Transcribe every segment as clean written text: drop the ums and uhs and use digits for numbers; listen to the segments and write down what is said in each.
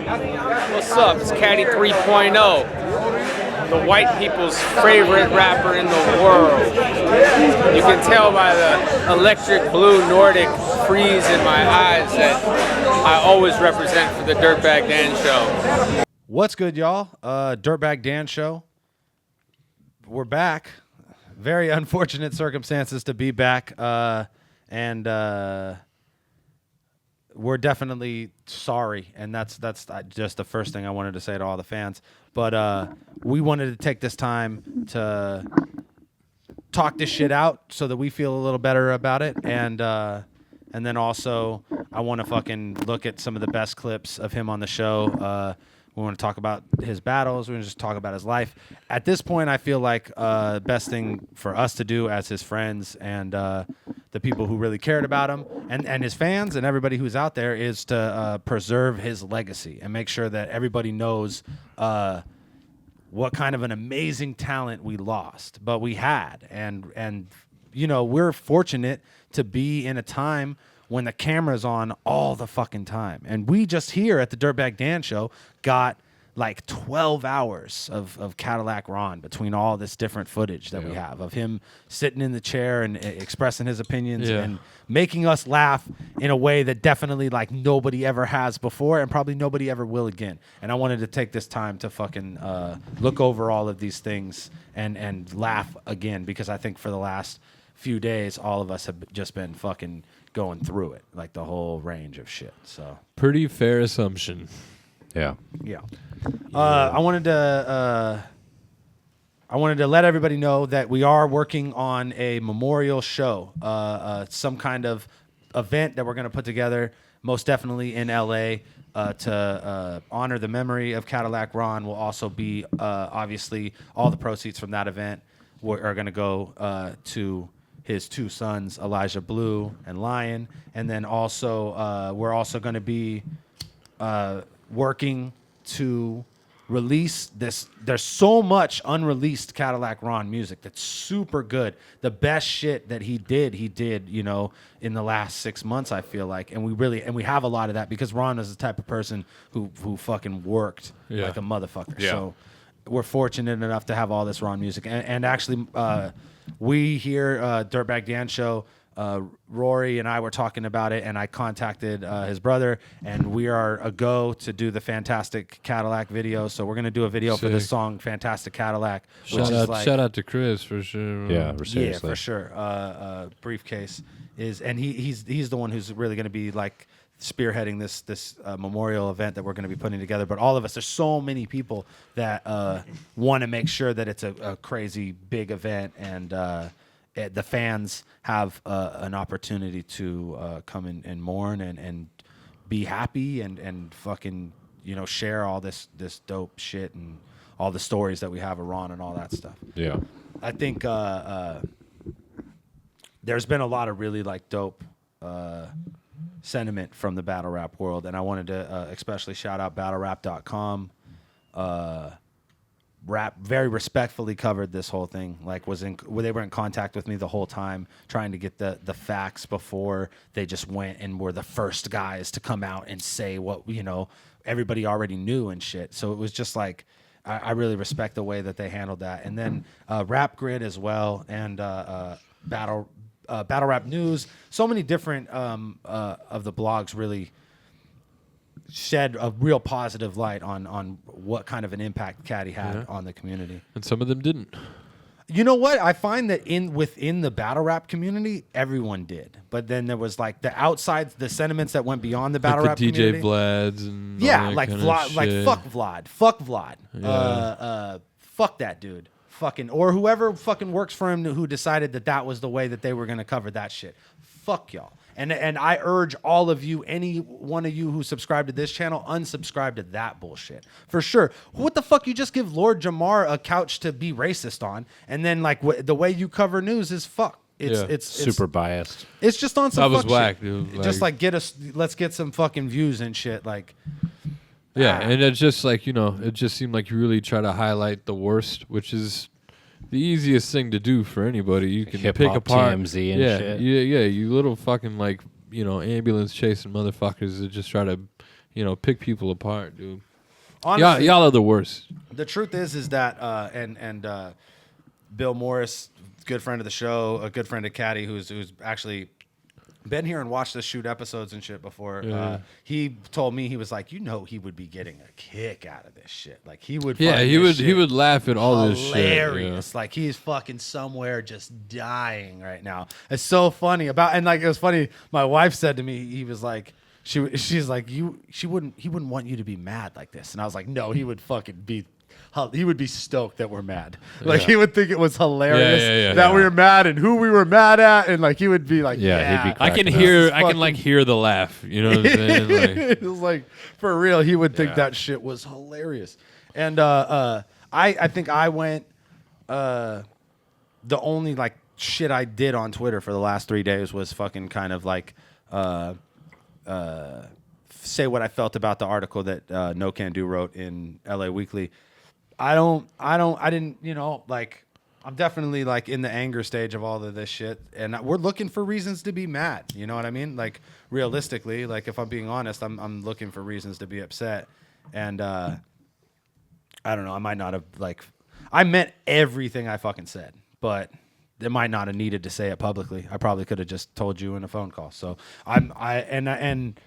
What's up? It's Caddy 3.0, the white people's favorite rapper in the world. You can tell by the electric blue Nordic freeze in my eyes that I always represent for the Dirtbag Dan Show. What's good, y'all? Dirtbag Dan Show. We're back. Very unfortunate circumstances to be back, and we're definitely sorry. And that's just the first thing I wanted to say to all the fans. But we wanted to take this time to talk this shit out so that we feel a little better about it, and then also I want to fucking look at some of the best clips of him on the show. We want to talk about his battles. We want to just talk about his life. At this point, I feel like the best thing for us to do as his friends and the people who really cared about him and his fans and everybody who's out there is to preserve his legacy and make sure that everybody knows what kind of an amazing talent we lost, but we had. And you know, we're fortunate to be in a time when the camera's on all the fucking time. And we just here at the Dirtbag Dan Show got like 12 hours of Cadillac Ron between all this different footage that we have of him sitting in the chair and expressing his opinions and making us laugh in a way that definitely like nobody ever has before and probably nobody ever will again. And I wanted to take this time to fucking look over all of these things and laugh again, because I think for the last few days, all of us have just been fucking going through it, like the whole range of shit. So pretty fair assumption. Yeah. I wanted to let everybody know that we are working on a memorial show, some kind of event that we're going to put together, most definitely in LA, to honor the memory of Cadillac Ron. Will also be obviously all the proceeds from that event are going to go to his two sons, Elijah Blue and Lion. And then also, we're also going to be working to release this. There's so much unreleased Cadillac Ron music that's super good. The best shit that he did, you know, in the last 6 months, I feel like. And we have a lot of that because Ron is the type of person who fucking worked like a motherfucker. Yeah. So we're fortunate enough to have all this Ron music. And actually, we here, Dirtbag Dan Show, Rory and I were talking about it, and I contacted his brother, and we are a go to do the Fantastic Cadillac video. So we're going to do a video for this song, Fantastic Cadillac. Shout out to Chris for sure. Yeah, for sure. Briefcase is, and he's the one who's really going to be like spearheading this memorial event that we're going to be putting together. But all of us, there's so many people that want to make sure that it's a crazy big event, and the fans have an opportunity to come and mourn and be happy and fucking, you know, share all this dope shit and all the stories that we have of Ron and all that stuff. Yeah. I think there's been a lot of really like dope sentiment from the battle rap world, and I wanted to especially shout out battlerap.com. Rap very respectfully covered this whole thing, like they were in contact with me the whole time trying to get the facts before they just went and were the first guys to come out and say what, you know, everybody already knew and shit. So it was just like I really respect the way that they handled that. And then Rap Grid as well, and Battle Rap News, so many different of the blogs really shed a real positive light on what kind of an impact Caddy had on the community. And some of them didn't. You know what? I find that within the battle rap community, everyone did. But then there was like the outside, the sentiments that went beyond the battle like rap the community. DJ Vlads and like Vlad, like fuck Vlad. Yeah. Fuck that dude. Fucking, or whoever fucking works for him who decided that was the way that they were going to cover that shit. Fuck y'all. And I urge all of you, any one of you who subscribe to this channel, unsubscribe to that bullshit. For sure. What the fuck? You just give Lord Jamar a couch to be racist on, and then like the way you cover news is fuck. It's super biased. It's just on some that was fuck whack, shit. dude. Just like let's get some fucking views and shit. Like, and it's just like, you know, it just seemed like you really try to highlight the worst, which is the easiest thing to do for anybody. You can pick apart TMZ and shit. Yeah, you little fucking like, you know, ambulance chasing motherfuckers that just try to, pick people apart, dude. Honestly, Y'all are the worst. the truth is that Bill Morris, good friend of the show, a good friend of Caddy, who's actually been here and watched us shoot episodes and shit before. He told me, he was like, he would be getting a kick out of this shit. Like he would. Yeah, he would laugh at all this shit. Hilarious. Like he's fucking somewhere just dying right now. It's so funny it was funny. My wife said to me, he was like, she's like, he wouldn't want you to be mad like this. And I was like, no, he would fucking be. He would be stoked that we're mad. Like he would think it was hilarious that we were mad and who we were mad at, and like he would be like, he'd be I can hear the laugh. You know what I'm saying? Like, it was like for real. He would think that shit was hilarious. And I think I went. The only like shit I did on Twitter for the last 3 days was fucking kind of like say what I felt about the article that No Can Do wrote in LA Weekly. I didn't, like, I'm definitely like in the anger stage of all of this shit, and we're looking for reasons to be mad. You know what I mean? Like realistically, like if I'm being honest, I'm looking for reasons to be upset, and I don't know. I might not have I meant everything I fucking said, but they might not have needed to say it publicly. I probably could have just told you in a phone call. So and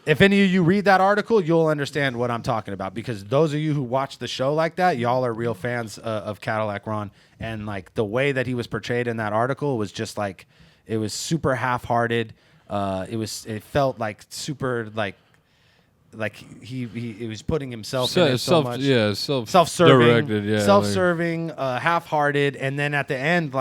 if any of you read that article, you'll understand what I'm talking about, because those of you who watch the show like that, y'all are real fans of Cadillac Ron, and like the way that he was portrayed in that article was just like, it was super half-hearted. It felt like super like he was putting himself in it so much. Yeah, self-serving, half-hearted, and then at the end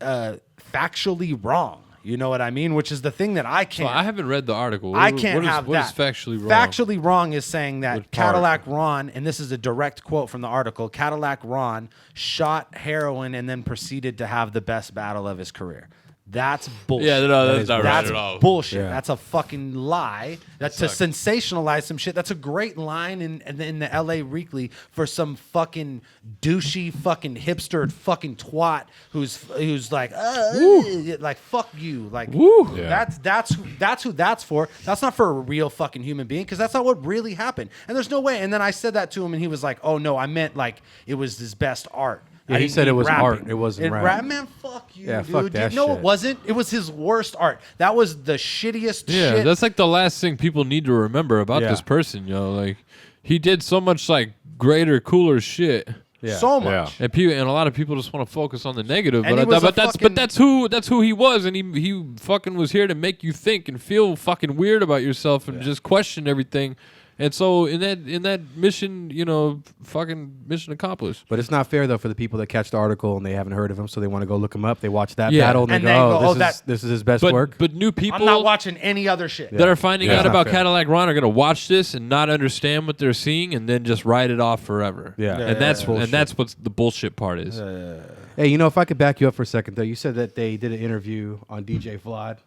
factually wrong. You know what I mean? Which is the thing that I can't. So I haven't read the article. I can't have what that. What is factually wrong? Factually wrong is saying that Cadillac Ron, and this is a direct quote from the article, Cadillac Ron shot heroin and then proceeded to have the best battle of his career. That's bullshit. Yeah, no, that's not right at all. That's bullshit. Yeah. That's a fucking lie. That's to sensationalize some shit. That's a great line in the LA Weekly for some fucking douchey fucking hipster fucking twat who's like, like fuck you. Like that's who that's for. That's not for a real fucking human being, because that's not what really happened. And there's no way. And then I said that to him, and he was like, oh no, I meant like it was his best art. Yeah, he said it was rapping. Art. It wasn't rap. Man, fuck you, yeah, dude. Fuck that no, shit. It wasn't. It was his worst art. That was the shittiest shit. Yeah, that's like the last thing people need to remember about this person, Like, he did so much like greater, cooler shit. Yeah. So much. And a lot of people just want to focus on the negative. And That's who he was, and he fucking was here to make you think and feel fucking weird about yourself and just question everything. And so in that mission, fucking mission accomplished. But it's not fair though for the people that catch the article and they haven't heard of him, so they want to go look him up. They watch that battle and they go, this is his best work. But new people, I'm not watching any other shit that are finding out about Cadillac Ron are going to watch this and not understand what they're seeing and then just write it off forever. That's what the bullshit part is. Hey, if I could back you up for a second though, you said that they did an interview on DJ Vlad.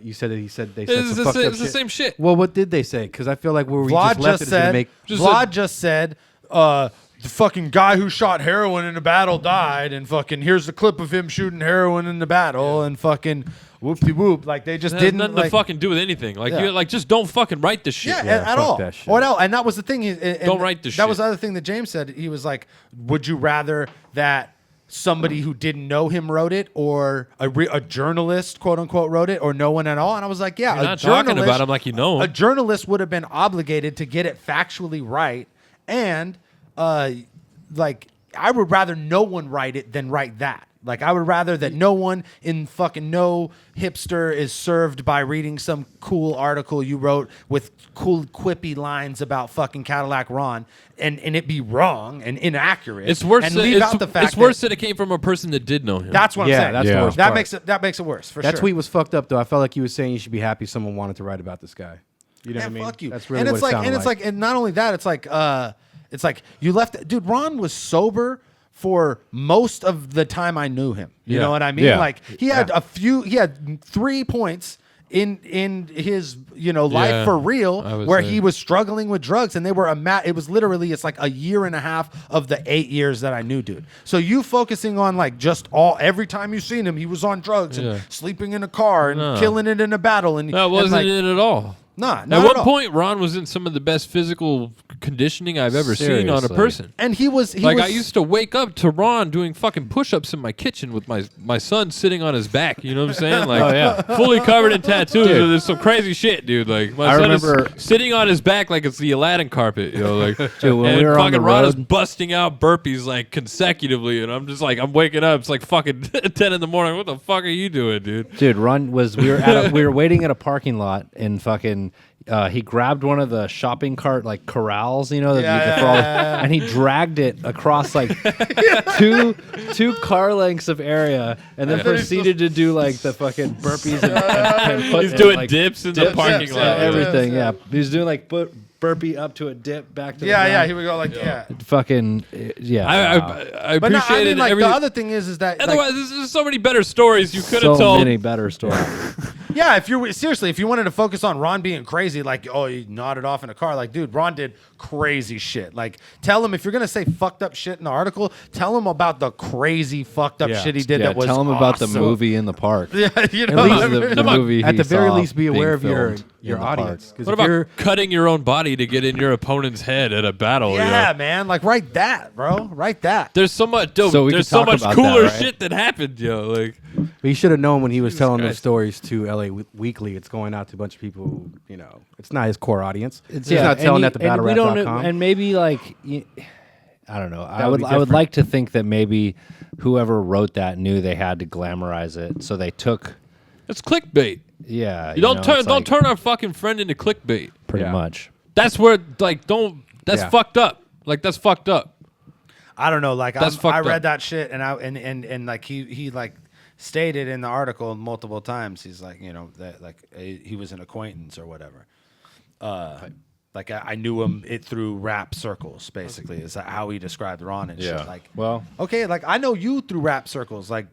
You said that they said some fucked up shit. It's the same shit. Well, what did they say? Because I feel like where we Vlad just said the fucking guy who shot heroin in the battle died, and fucking here's the clip of him shooting heroin in the battle, and fucking whoop-de-whoop. Like they just didn't nothing to fucking do with anything. Like you just don't fucking write the shit. At all. Or no, and that was the thing. Don't write the shit. That was the other thing that James said. He was like, would you rather that somebody who didn't know him wrote it, or a journalist, quote unquote, wrote it, or no one at all? And I was like, yeah, you're not talking about him like you know him. A journalist would have been obligated to get it factually right, and like I would rather no one write it than write that. Like I would rather that no one in fucking no hipster is served by reading some cool article you wrote with cool quippy lines about fucking Cadillac Ron and it be wrong and inaccurate. It's worse. And leave out the fact it's worse that it came from a person that did know him. That's what I'm saying. That's the worst that part. that makes it worse for that sure. That tweet was fucked up though. I felt like he was saying you should be happy someone wanted to write about this guy. You know what I mean? Fuck you. That's really and what it's like, sounded and it's like, and not only that, it's like you left. Dude, Ron was sober for most of the time I knew him. You know what I mean? Yeah. Like he had he had 3 points in his life for real where he was struggling with drugs, and they were it was literally it's like a year and a half of the 8 years that I knew dude. So you focusing on like just every time you seen him he was on drugs and sleeping in a car and killing it in a battle, and that wasn't it at all. Nah, At one point, Ron was in some of the best physical conditioning I've ever seen on a Seriously. person. And he was I used to wake up to Ron doing fucking push-ups in my kitchen with my son sitting on his back. You know what I'm saying? Like, Oh, yeah. fully covered in tattoos. Dude. There's some crazy shit, dude. Like, my I son remember- is sitting on his back like it's the Aladdin carpet. You know, like, Dude, when and we were on fucking the Ron is road- busting out burpees like consecutively, and I'm just like, I'm waking up. It's like fucking 10 in the morning. What the fuck are you doing, dude? Dude, we were waiting at a parking lot and fucking he grabbed one of the shopping cart like corrals, you know, and he dragged it across like two car lengths of area, and then proceeded to do like the fucking burpees and put, He's and, doing like, dips in the parking lot. everything. Yeah, he was doing like burpee up to a dip back to the yeah, ground. he would go like Fucking yeah. I But no, appreciated I mean, like everything. the other thing is that like, Otherwise, there's so many better stories you could so have told. many better stories. yeah, if you wanted to focus on Ron being crazy, like, oh, he nodded off in a car, like, dude, Ron did crazy shit. Like, tell him if you're gonna say fucked up shit in the article, tell him about the crazy fucked up shit he did. Yeah, That was tell him about the awesome. movie in the park. Yeah, you At know, least the movie. At he the very saw least, be being aware of your filmed in the audience. park. 'Cause What if about you're- cutting your own body to get in your opponent's head at a battle? you know? yeah, man, like write that, bro, write that. There's so much dope. So we there's could so talk much about cooler that, right? shit that happened, yo. Like, But you should have known when he was Jesus telling those Christ. stories to LA Weekly. It's going out to a bunch of people who, you know, it's not his core audience. He's not telling that to battlerap.com. And maybe like, I don't know. I would would be I would different. like to think that maybe whoever wrote that knew they had to glamorize it, so they took. it's clickbait. Yeah, You don't know, turn it's don't like turn our fucking friend into clickbait. pretty Yeah. much. That's where like don't. That's Yeah. fucked up. Like that's fucked up. I don't know, like That's I fucked read up. that shit, and like he like stated in the article multiple times. He's like, you know, that like he was an acquaintance or whatever. Like I knew him through rap circles, basically, is how he described Ron and Yeah. shit. Like, Well, okay, like I know you through rap circles. Like,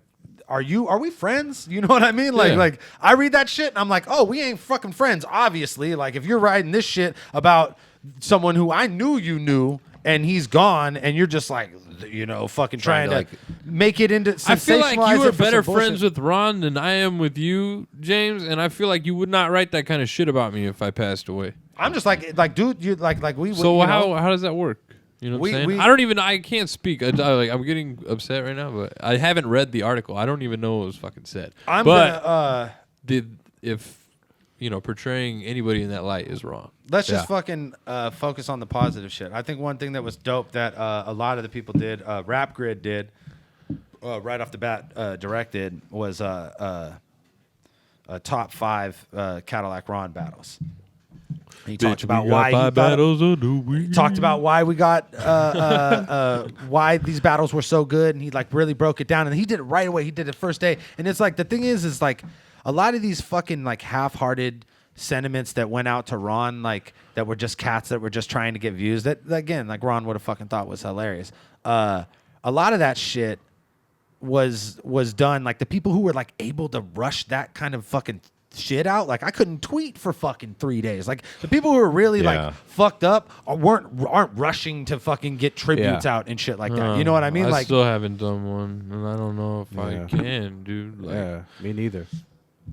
are we friends? You know what I mean? Like, Yeah. like I read that shit and I'm like, oh, we ain't fucking friends, obviously. Like, if you're writing this shit about someone who I knew you knew and he's gone, and you're just like, you know, fucking trying to like- make it into. I feel like sensationalize you it are for better some bullshit. friends with Ron than I am with you, James, and I feel like you would not write that kind of shit about me if I passed away. I'm just like, dude, you like we. So you know, how does that work? You know what I'm saying? I can't speak. I'm getting upset right now, but I haven't read the article. I don't even know what was fucking said. I'm but gonna. if portraying anybody in that light is wrong. Let's just Yeah. fucking focus on the positive shit. I think one thing that was dope that a lot of the people did, Rap Grid did, right off the bat, directed, was a top 5 Cadillac Ron battles. He talked about why he talked about why we got why these battles were so good, and he like really broke it down, and he did it right away. He did it first day, and it's like the thing is like a lot of these fucking like half-hearted sentiments that went out to Ron, like that were just cats that were just trying to get views. That again, like Ron would have fucking thought was hilarious. A lot of that shit was done. Like the people who were like able to rush that kind of fucking shit out, like I couldn't tweet for fucking 3 days. Like the people who are really Yeah. like fucked up aren't rushing to fucking get tributes out and shit like that. You know what I mean? I Like still haven't done one, and I don't know if Yeah. I can, dude. Like, Yeah, me neither.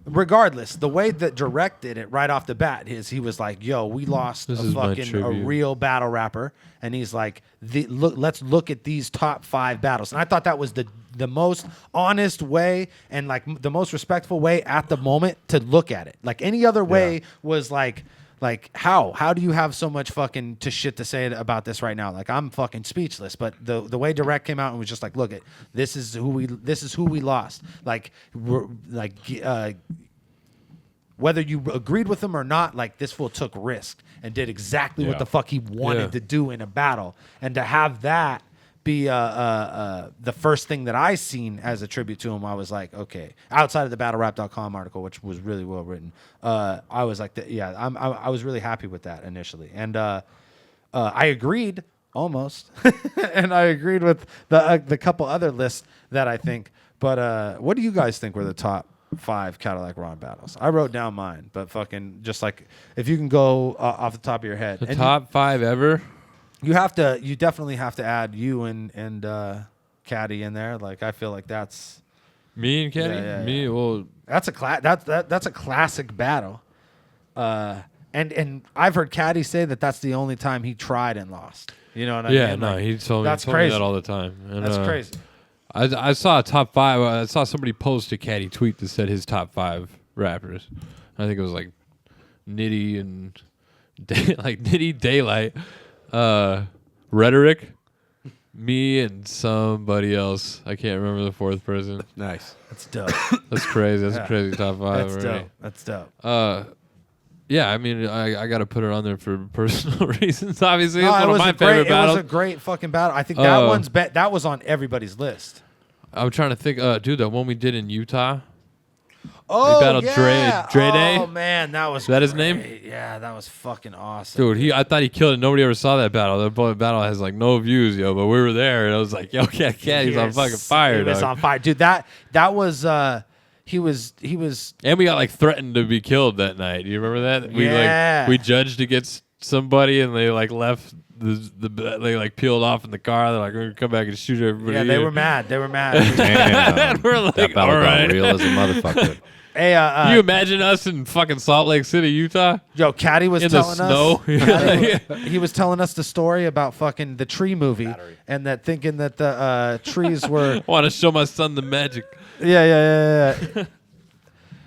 regardless, the way that Direct did it right off the bat is he was like, "Yo, we lost This a is my fucking a tribute. real battle rapper," and he's like, let's look at these top 5 battles." And I thought that was the most honest way and like the most respectful way at the moment to look at it. Like any other way was like how do you have so much fucking shit to say about this right now? Like I'm fucking speechless. But the way Direct came out and was just like, look, this is who we lost. Like whether you agreed with him or not, like this fool took risk and did exactly what the fuck he wanted to do in a battle, and to have that be the first thing that I seen as a tribute to him, I was like, okay. Outside of the battlerap.com article, which was really well written, I was like, I was really happy with that initially, and I agreed almost, and I agreed with the couple other lists that I think. But what do you guys think were the top 5 Cadillac Ron battles? I wrote down mine, but fucking just like if you can go off the top of your head, the and top 5 ever. you definitely have to add you and Caddy in there. Like I feel like that's Me and Kenny. Yeah. Me. Well, that's a classic battle. and I've heard Caddy say that that's the only time he tried and lost. You know what I mean? Yeah, no, Like, he told me that's crazy. that all the time. And, That's crazy. I saw a top 5. I saw somebody post a Caddy tweet that said his top 5 rappers. I think it was like Nitty and Nitty, Daylight, Rhetoric, me, and somebody else. I can't remember the 4th person. Nice. That's dope. That's crazy. That's a crazy top 5. That's already. dope. That's dope. Yeah, I mean, I got to put it on there for personal reasons. Obviously, No, it's one of my favorite It battles. was a great fucking battle. I think that that was on everybody's list. I'm trying to think, dude, the one we did in Utah. Oh, battled yeah. Dre Day? Oh, man, that was Is that his great. name? Yeah, that was fucking awesome. Dude, I thought he killed it. Nobody ever saw that battle. That battle has like no views, yo. But we were there, and I was like, yo, Caddy's on fucking fire, He was dog. on fire. Dude, that was he was And we got like threatened to be killed that night. Do you remember that? Yeah. We judged against somebody, and they like left they like peeled off in the car. They're like, we're gonna come back and shoot everybody. Yeah, they here. were mad. They were mad. Damn. And we're like, That battle all got right. real as a motherfucker. Hey, Can you imagine us in fucking Salt Lake City, Utah? yo, Caddy was In the telling snow? us. He was telling us the story about fucking the tree movie, and that thinking that the trees were. I want to show my son the magic. Yeah.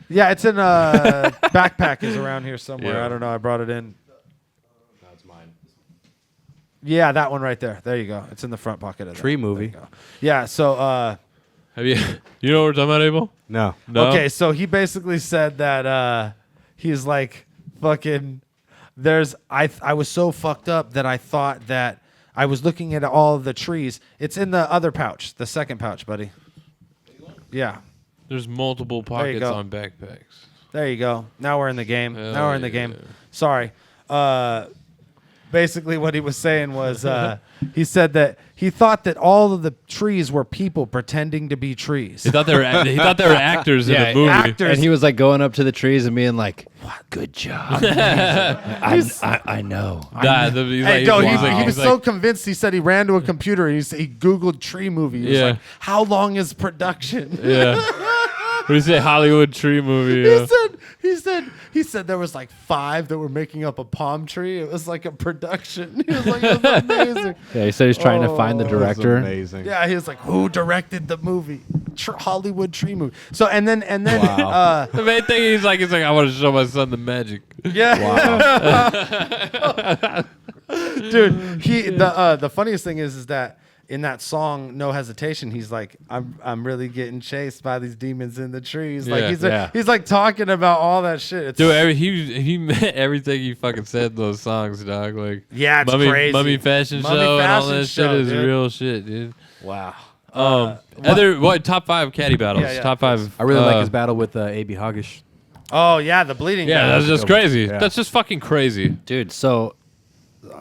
Yeah, it's in backpack is around here somewhere. Yeah. I don't know. I brought it in. That's mine. Yeah, that one right there. There you go. It's in the front pocket of Tree that. movie. There you go. Yeah. So. Have you know what we're talking about, Abel? No. No? Okay, so he basically said that he's like fucking. I was so fucked up that I thought that I was looking at all the trees. It's in the other pouch, the second pouch, buddy. Yeah. There's multiple There you pockets go. on backpacks. There you go. Now we're in the game. Hell Now we're in the yeah. game. Sorry. Basically, what he was saying was he said that he thought that all of the trees were people pretending to be trees. He thought they were actors in Yeah, a movie. actors. And he was like going up to the trees and being like, "What? Good job. I know." Nah, he's Hey, like- no, he's like- he was he's so like- convinced. He said he ran to a computer and he Googled tree movie. He was Yeah. like, how long is production? Yeah. What do you say? Hollywood tree movie. Yeah. He said there was like 5 that were making up a palm tree. It was like a production. He was like, it was amazing. Yeah, he said he's trying to find the Oh, director. Amazing. Yeah, he was like, who directed the movie? Hollywood tree movie. So and then Wow. The main thing he's like, I want to show my son the magic. yeah. Dude, the funniest thing is that in that song No Hesitation, he's like, I'm really getting chased by these demons in the trees. Like Yeah, he's like talking about all that shit. It's, Dude, he meant everything he fucking said in those songs, dog. Like, yeah, it's Mummy, crazy. Mummy Fashion Mummy Show and all Fashion that Show, shit is dude. real shit, dude. Wow. Top 5 caddy battles. Yeah, Top 5. I really like his battle with A.B. Hoggish. Oh yeah, the bleeding. Yeah, guy. that's just crazy. Yeah. That's just fucking crazy. Dude, so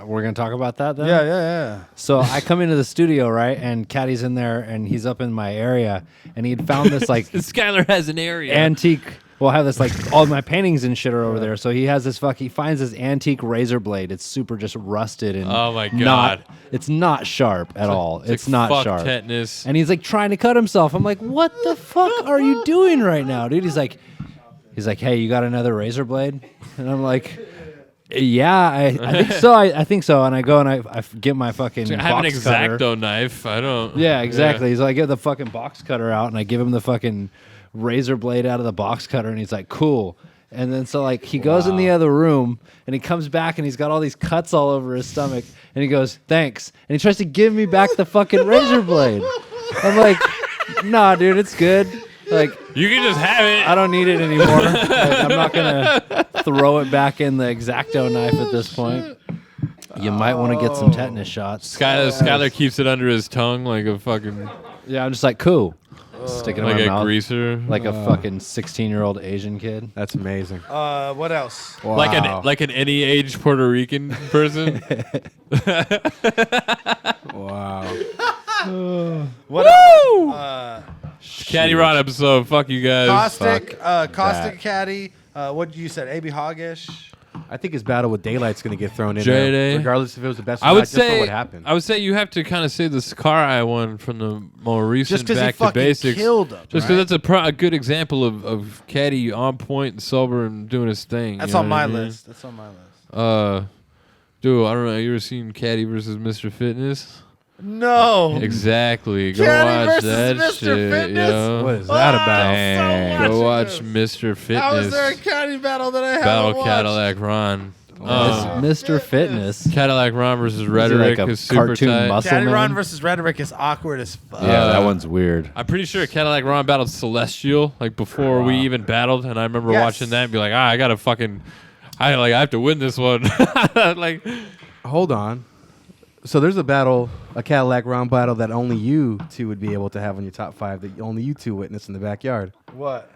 we're going to talk about that then? Yeah. So I come into the studio, right? And Caddy's in there and he's up in my area and he'd found this like Skylar has an area. antique. Well, I have this like all my paintings and shit are over there. So he has this he finds this antique razor blade. It's super just rusted and Oh my not- God. it's not sharp at all. It's like, not fuck sharp. tetanus. And he's like trying to cut himself. I'm like, what the fuck are you doing right now, dude? He's like, hey, you got another razor blade? And I'm like, yeah, I think so. I think so. And I go and I get my fucking I have an box cutter. X-Acto knife. I don't. Yeah, exactly. So I get the fucking box cutter out and I give him the fucking razor blade out of the box cutter and he's like, cool. And then so like he goes in the other room and he comes back and he's got all these cuts all over his stomach and he goes, thanks. And he tries to give me back the fucking razor blade. I'm like, nah, dude, it's good. Like, You can just have it. I don't need it anymore. Like, I'm not gonna throw it back in the X-Acto knife at this point. You might want to get some tetanus shots. Skylar keeps it under his tongue like a fucking Yeah, I'm just like, cool. Stick it in like my a mouth. greaser. Like a fucking 16-year-old Asian kid. That's amazing. What else? Wow. Like an any age Puerto Rican person. Wow. What else? Caddy Ron episode. Fuck you guys. Caustic that. Caddy. What you said? AB Hoggish. I think his battle with Daylight's going to get thrown in J-Day. there, regardless if it was the best or I not, would just for say what happened. I would say you have to kind of say the Sakurai one from the more recent Just because he back to fucking basics. killed him. Just because that's a good example of Caddy on point and sober and doing his thing. That's you know on what I my mean? list. That's on my list. Dude, I don't know. You ever seen Caddy versus Mr. Fitness? No. Exactly. Go Caddy watch versus that Mr. shit. Fitness? Yo. What is that about? Dang. Go watch Mr. Fitness. How is there a caddy battle that I haven't Battle watched? Cadillac Ron. Mr. Fitness. Cadillac Ron versus Is it Rhetoric like a is super cartoon tight. muscle Caddy man? Ron versus Rhetoric is awkward as fuck. Yeah, that one's weird. I'm pretty sure Cadillac Ron battled Celestial like before we even battled, and I remember Yes. watching that and be like, I gotta fucking, I have to win this one. Like, Hold on. So there's a battle, a Cadillac Ron battle that only you two would be able to have on your top 5 that only you two witnessed in the backyard What?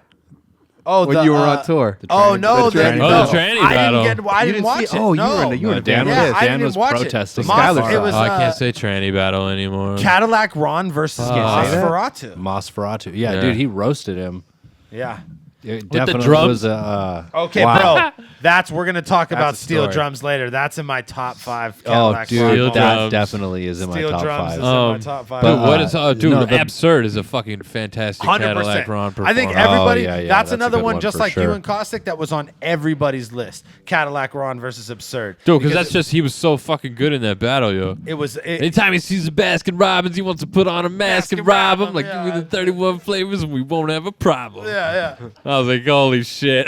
Oh, when you were on tour. Oh no, the tranny battle. no. Oh, the tranny I battle. I didn't watch it. Oh, you no. were in the you were in the Dan band. was- Yeah, I Dan didn't was even watch protesting. it. Skylar's It was I can't say tranny battle anymore. Cadillac Ron versus Nosferatu. Mosferatu. Yeah, Yeah. dude, he roasted him. Yeah. It the definitely drums? was a. Okay, wow. bro. We're gonna talk about a steel story. drums later. That's in my top 5 Oh, Cadillac dude, Ron Steel moments. that drums. definitely is in my Steel top drums 5. is in my top 5. Dude, what is dude? no, the- Absurd is a fucking fantastic 100%. Cadillac Ron I performance. think everybody. yeah, yeah, that's that's a another good one, one just for like you sure. and Caustic, that was on everybody's list. Cadillac Ron versus Absurd. Dude, because that's just he was so fucking good in that battle, yo. It was. Anytime he sees a Baskin Robbins, he wants to put on a mask and Baskin rob him. Robbins, Like, yeah. give me the 31 flavors and we won't have a problem. yeah. I was like, holy shit.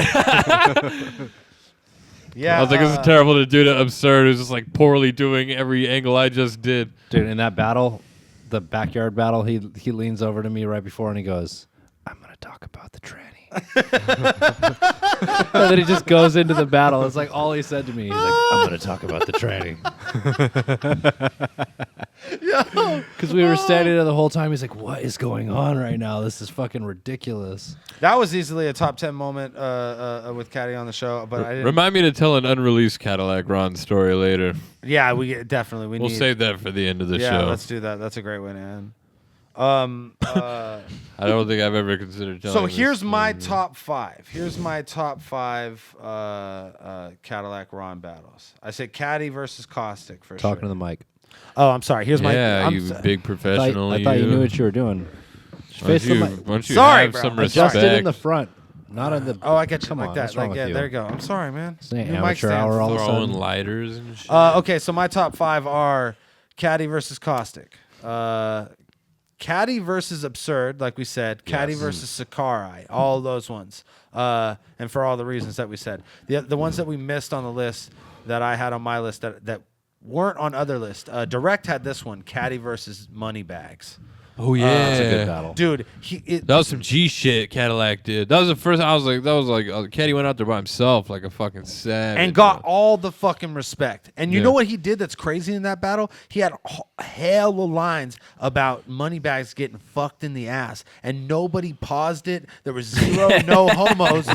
Yeah. I was like, this is terrible to do to Absurd, who's just like poorly doing every angle I just did. Dude, in that battle, the backyard battle, he leans over to me right before and he goes, "I'm gonna talk about the tranny." And then he just goes into the battle. It's like all he said to me. He's like, "I'm gonna talk about the tranny." Because we were standing there the whole time. He's like, "What is going on right now? This is fucking ridiculous." That was easily a top 10 moment with Caddy on the show, but I didn't. Remind me to tell an unreleased Cadillac Ron story later. Yeah, we definitely We'll need. save that for the end of the yeah, show. let's do that. That's a great way to end. I don't think I've ever considered telling So this here's my story. top 5. Here's my top 5 Cadillac Ron battles. I say Caddy versus Caustic for Talking to sure. the mic. Oh, I'm sorry. Here's my. Yeah, I'm you so- big I professional. thought you knew what you were doing. Just Why face the don't mic. you, why don't you Sorry, have bro. some Adjust respect? it in the front, not in the. Oh, I get you Come like on, that. what's wrong Like, with yeah, you? there you go. I'm sorry, man. It's an New mic amateur stand. hour all of a Throwing sudden. lighters and shit. Okay, so my top 5 are Caddy versus Caustic. Caddy versus Absurd, like we said. Caddy versus Sakurai. All those ones. And for all the reasons that we said. The ones that we missed on the list that I had on my list that weren't on other lists. Direct had this one, Caddy versus Moneybags. Oh yeah, That's a good battle. Dude, that was some G shit Cadillac did. That was the first. I was like, Caddy went out there by himself like a fucking savage. and got all the fucking respect. And you Yeah. know what he did that's crazy in that battle? He had hell of lines about Moneybags getting fucked in the ass, and nobody paused it. There was zero no homos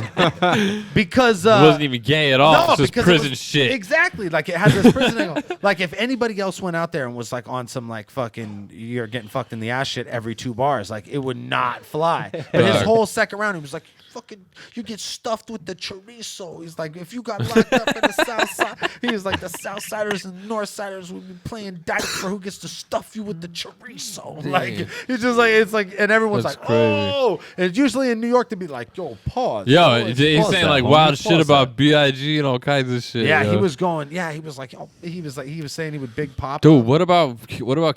because It wasn't even gay at all. no, It's just because prison it was, shit. Exactly, like it had this prison angle. Like if anybody else went out there and was like on some like fucking you're getting fucked in the ass shit every 2 bars, like it would not fly. But his Dog. whole second round, he was like, "Fucking, you get stuffed with the chorizo." He's like, "If you got locked up in the South Side," he was like, "The South Siders and North Siders would be playing dice for who gets to stuff you with the chorizo." Like it's just like it's like, and everyone's That's like, crazy. "Oh!" And usually in New York, they'd be like, "Yo, pause." Yo, Yo, he's pause saying that, like homie. wild shit Pause about Big and all kinds of shit. Yeah, yo. he was going. Yeah, he was like, oh, he was saying he would big pop. Dude, what about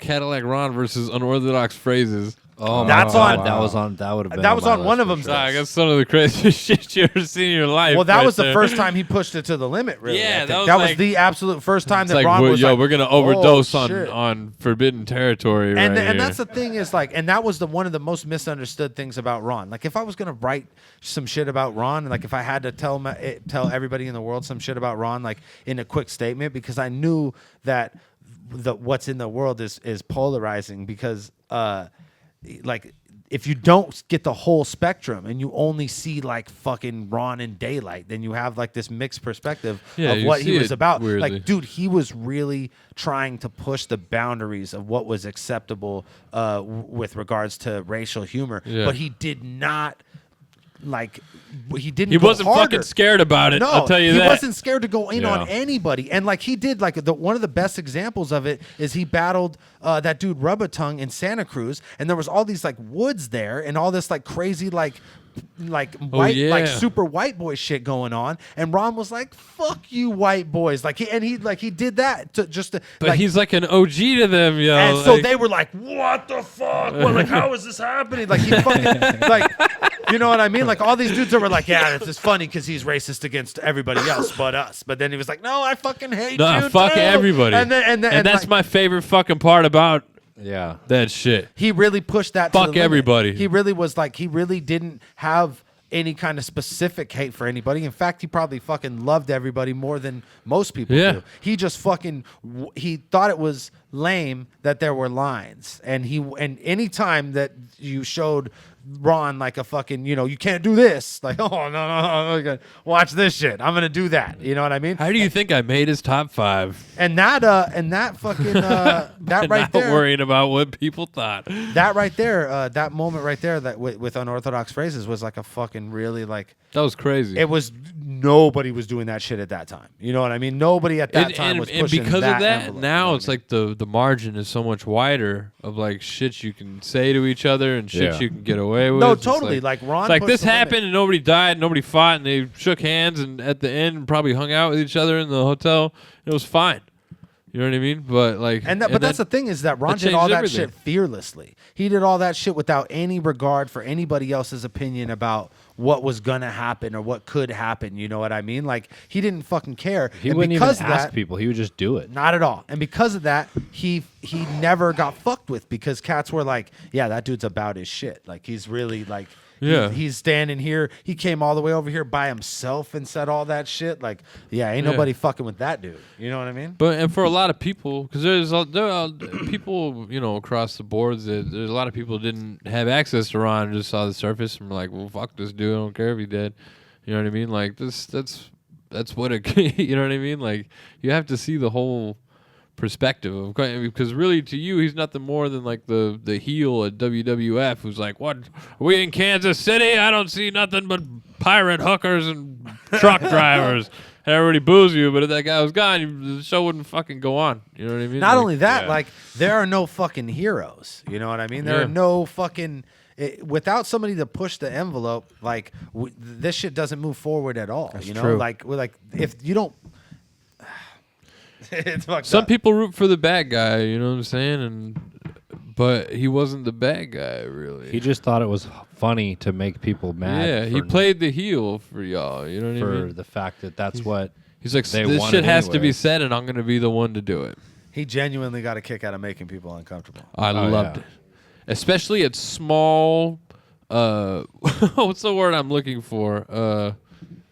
Cadillac Ron versus unorthodox phrases? Oh, That's my God, on- That was on. That would have been. That was my on one list of for them. sure. I got some of the craziest shit you ever seen in your life. Well, that right was the there. first time he pushed it to the limit. Really, Yeah, I think. that was that like- was the absolute first time It's that like, Ron was like, we're gonna overdose "Oh, shit." on forbidden territory, right And here. and that's the thing is like, and that was one of the most misunderstood things about Ron. Like, if I was gonna write some shit about Ron, and like if I had to tell everybody in the world some shit about Ron, like in a quick statement, because I knew that what's in the world is polarizing, because like, if you don't get the whole spectrum and you only see like fucking Ron and Daylight, then you have like this mixed perspective Yeah, of you what see he was it about. weirdly. Like, dude, he was really trying to push the boundaries of what was acceptable with regards to racial humor, Yeah. but he did not like he didn't. He go wasn't harder. fucking scared about it. No, I'll tell you that. he wasn't scared to go in Yeah. on anybody, and like he did. Like one of the best examples of it is he battled that dude Rubber Tongue in Santa Cruz, and there was all these like woods there, and all this like crazy like white like super white boy shit going on, and Ron was like, "Fuck you, white boys!" Like he did that to just to, But like, he's like an OG to them, yo. and so like- they were like, "What the fuck? Well, like, how is this happening?" Like he fucking like, you know what I mean? Like all these dudes that were like, "Yeah, it's funny because he's racist against everybody else but us." But then he was like, "No, I fucking hate Nah, you fuck too." everybody. And that's like, my favorite fucking part about Yeah. that shit. he really pushed that. Fuck to the limit. everybody. He really was like, he really didn't have any kind of specific hate for anybody. In fact, he probably fucking loved everybody more than most people do. He just fucking he thought it was lame that there were lines, and any time that you showed Ron like a fucking, you can't do this, like, oh no, watch this shit, I'm gonna do that, you know what I mean? How do you think I made his top 5? And that fucking that right Not there, worrying about what people thought. that right there, that moment right there, that with unorthodox phrases was like a fucking really like, That was crazy. it was, nobody was doing that shit at that time. You know what I mean? Nobody at that time was pushing and because that of that, envelope, now you know it's what I mean? like the margin is so much wider of like shit you can say to each other and shit Yeah. you can get away with. No, It's just totally. Like Ron it's like pushed this the limit. happened and nobody died, nobody fought, and they shook hands and at the end probably hung out with each other in the hotel. It was fine. You know what I mean? But like, But that's the thing is that Ron that did all changed that everything. shit fearlessly. He did all that shit without any regard for anybody else's opinion about what was gonna happen or what could happen. You know what I mean? Like he didn't fucking care. He And wouldn't even because of ask that, people. He would just do it. Not at all. And because of that, he never got fucked with because cats were like, yeah, that dude's about his shit. Like he's really like. Yeah. He's standing here. He came all the way over here by himself and said all that shit. Like, yeah, ain't nobody fucking with that dude. You know what I mean? But and for a lot of people, because there are people across the boards that there's a lot of people didn't have access to Ron and just saw the surface and were like, well, fuck this dude, I don't care if he dead. You know what I mean? Like that's what it. You know what I mean? Like you have to see the whole perspective of, because really to you he's nothing more than like the heel at WWF who's like, what, we in Kansas City, I don't see nothing but pirate hookers and truck drivers. Everybody boos you, but if that guy was gone, the show wouldn't fucking go on. You know what I mean? Not Like, only that, like there are no fucking heroes. You know what I mean? There Yeah. are no fucking without somebody to push the envelope. Like this shit doesn't move forward at all. You know, true. like if you don't. It's fucked some up. people root for the bad guy, you know what I'm saying? But he wasn't the bad guy, really. He just thought it was funny to make people mad. yeah, he for- played the heel for y'all. You know what I for mean? the fact that that's what He's like, they this wanted shit has to be anyway. said, and I'm going to be the one to do it. He genuinely got a kick out of making people uncomfortable. I loved yeah. it. Especially at small, what's the word I'm looking for?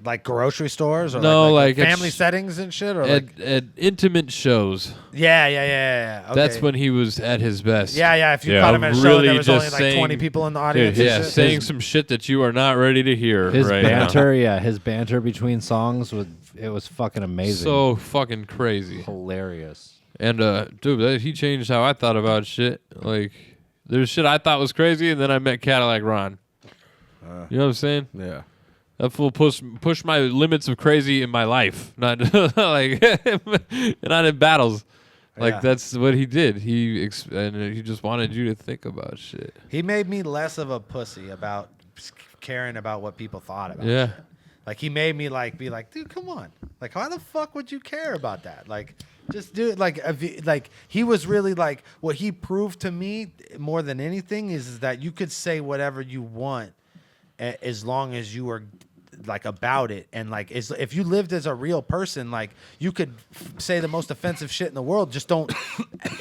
Like grocery stores or No, like like family it's- settings and shit, or like At intimate shows. yeah. Okay. That's when he was at his best. Yeah. If you Yeah. caught him at a show, Really there was only just like 20 saying- people in the audience. Dude, and Yeah, shit. saying some shit that you are not ready to hear his right banter. Yeah, his banter between songs it was fucking now. amazing. So fucking crazy. hilarious. And dude, he changed how I thought about shit. Like, there's shit I thought was crazy, and then I met Cadalack Ron. You know what I'm saying? Yeah. That fool push my limits of crazy in my life, not like not in battles. Like Yeah. that's what he did. And he just wanted you to think about shit. He made me less of a pussy about caring about what people thought about Yeah. shit. Like he made me like be like, dude, come on. Like why the fuck would you care about that? Like just do it. Like he was really like what he proved to me more than anything is that you could say whatever you want as long as you were like about it, and like if you lived as a real person, like you could say the most offensive shit in the world, just don't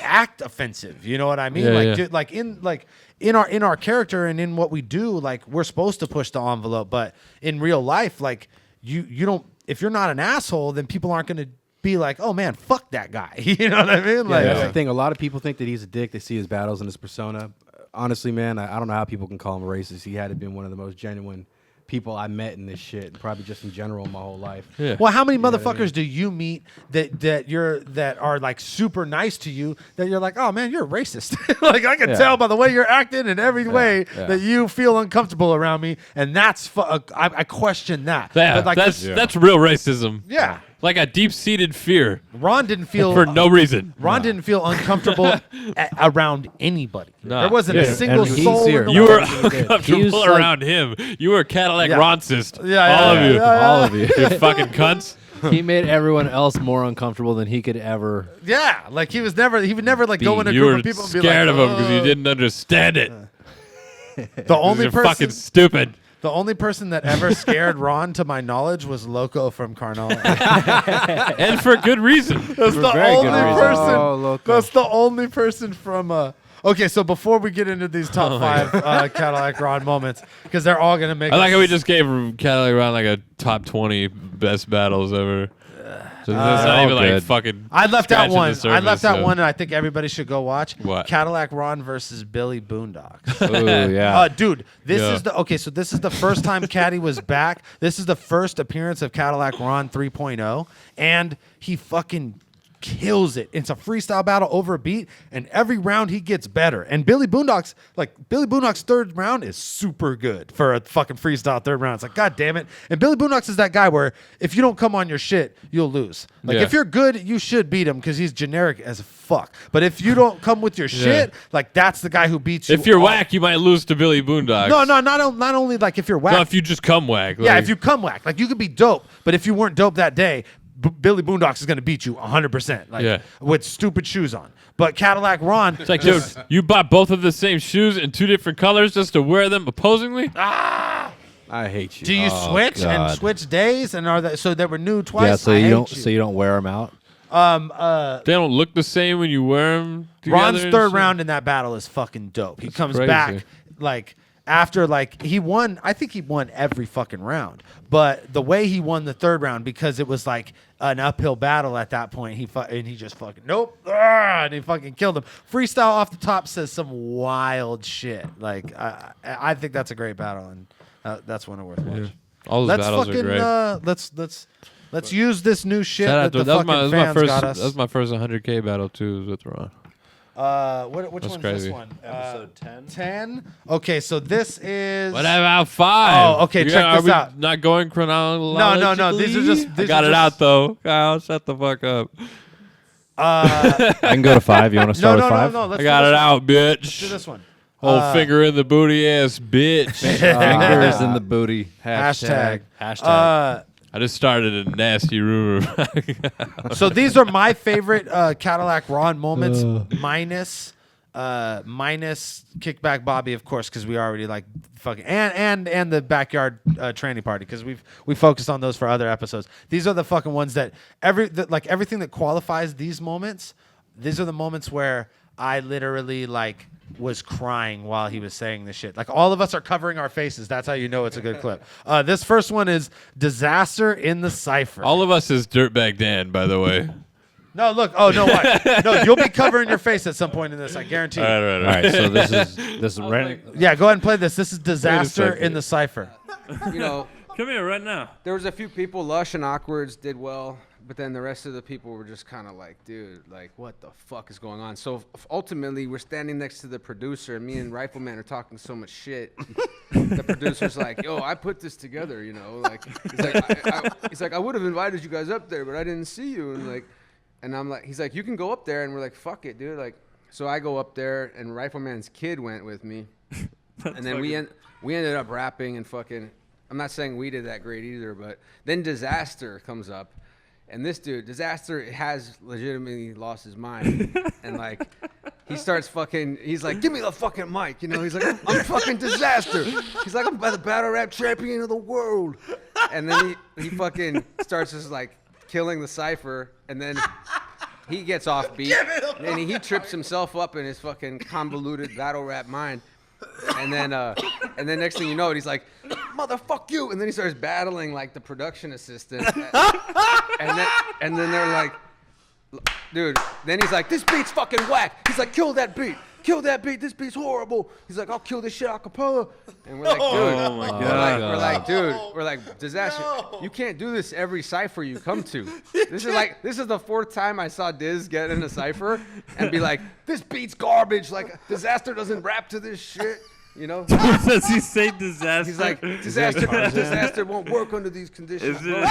act offensive. You know what I mean? Yeah, like yeah. in our character and in what we do, like we're supposed to push the envelope, but in real life, like you don't. If you're not an asshole, then people aren't going to be like, oh man, fuck that guy. You know what I mean? Yeah, Like, that's the thing. A lot of people think that he's a dick. They see his battles and his persona. Honestly, man, I don't know how people can call him a racist. He had to been one of the most genuine people I met in this shit, and probably just in general my whole life. Yeah. Well, how many motherfuckers do you meet that are like super nice to you that you're like, oh man, you're a racist. Like I can tell by the way you're acting and every way that you feel uncomfortable around me, and that's I question that. Yeah, but like that's real racism. Yeah. Like a deep-seated fear Ron didn't feel for no reason. Ron didn't feel uncomfortable around anybody. No. There wasn't a single And he's soul. here. In the You were world. uncomfortable like- around him. You were Cadillac Yeah. Roncist. Yeah, all of you. All of you. You fucking cunts. He made everyone else more uncomfortable than he could ever. Yeah, like he would never like go in a You group were of people and be scared like, of him because you "Oh." didn't understand it. The only You're person, fucking stupid. the only person that ever scared Ron, to my knowledge, was Loco from Carnal. And for good reason. That's the very only good reason. person. Oh, Loco. That's the only person from. Okay, so before we get into these top 5 Cadillac Ron moments, because they're all gonna make. I like us- how we just gave Cadillac Ron like a top 20 best battles ever. So that's not all even like good. fucking. I left out scratching one. the I left surface, out so- one, and I think everybody should go watch. What? Cadillac Ron versus Billy Boondocks. Oh yeah. Dude, this Yeah. is so this is the first time Caddy was back. This is the first appearance of Cadillac Ron 3.0, and he fucking kills it. It's a freestyle battle over a beat, and every round he gets better. And Billy Boondocks' third round is super good for a fucking freestyle third round. It's like, God damn it. And Billy Boondocks is that guy where if you don't come on your shit, you'll lose. Like Yeah. if you're good, you should beat him because he's generic as fuck. But if you don't come with your shit, like that's the guy who beats you. If you're all- whack, you might lose to Billy Boondocks. No, not only like if you're whack. No, if you just come whack. Yeah, like- if you come whack, like you could be dope, but if you weren't dope that day, Billy Boondocks is gonna beat you 100%, like Yeah. with stupid shoes on. But Cadillac Ron, It's like, dude, you bought both of the same shoes in 2 different colors just to wear them opposingly? I hate you. do you switch and God. switch days, and are they so they were new twice? Yeah, so I you hate don't you. so you don't wear them out. They don't look the same when you wear them. Ron's third round in that battle is fucking dope. He comes crazy. back like after like he won. I think he won every fucking round, but the way he won the third round because it was like an uphill battle at that point. And he just fucking and he fucking killed him. Freestyle off the top says some wild shit. Like I think that's a great battle, and that's one worth watching. All those Let's battles fucking are great. let's use this new shit Shout out that to the fucking that was my fans first. got That us. was my first 100K battle too. With Ron. Which That's one's crazy. this one? Episode 10. 10. Okay, so this is. What about 5? Oh, okay, check are this we out. Not going chronologically. No. These are just. I these got are it just- out though. Kyle, shut the fuck up. I can go to 5. You want to start with 5? No. Let's I got do it this out, one. Let's do bitch. this one. Whole finger in the booty ass bitch. Fingers in the booty. Hashtag. I just started a nasty rumor. So these are my favorite Cadillac Ron moments, minus Kickback Bobby, of course, because we already like fucking and the backyard tranny party because we focused on those for other episodes. These are the fucking ones that everything that qualifies these moments. These are the moments where I literally like was crying while he was saying this shit. Like all of us are covering our faces. That's how you know it's a good clip. This first one is Disaster in the Cipher. All of us is Dirtbag Dan, by the way. No, look. Oh no, what? No, you'll be covering your face at some point in this. I guarantee you. All All right, so this is Yeah, go ahead and play this. This is Disaster second. in the Cipher. You know, Come here right now. there was a few people, Lush and Awkwards did well, but then the rest of the people were just kind of like, dude, like, what the fuck is going on? So ultimately, we're standing next to the producer, and me and Rifleman are talking so much shit. The producer's like, yo, I put this together, you know? Like, he's like, I would have invited you guys up there, but I didn't see you. And I'm like, he's like, you can go up there, and we're like, fuck it, dude. Like, so I go up there, and Rifleman's kid went with me, and then we ended up rapping and fucking. I'm not saying we did that great either, but then Disaster comes up, and this dude, Disaster, has legitimately lost his mind, and like he starts fucking. He's like, give me the fucking mic, you know? He's like, I'm fucking Disaster. He's like, I'm the battle rap champion of the world, and then he fucking starts just like killing the cipher, and then he gets off beat, and he trips himself up in his fucking convoluted battle rap mind. And then next thing you know, he's like, "Motherfuck you!" And then he starts battling like the production assistant. and then they're like, "Dude." Then he's like, "This beat's fucking whack." He's like, "Kill that beat, kill that beat. This beat's horrible. He's like, I'll kill this shit a cappella. And we're like, dude. Oh my God. We're like, dude. We're like, Disaster. You can't do this every cipher you come to. This is the 4th time I saw Diz get in a cipher and be like, this beat's garbage. Like, Disaster doesn't rap to this shit. You know? Does he say disaster? He's like, disaster won't work under these conditions, bro.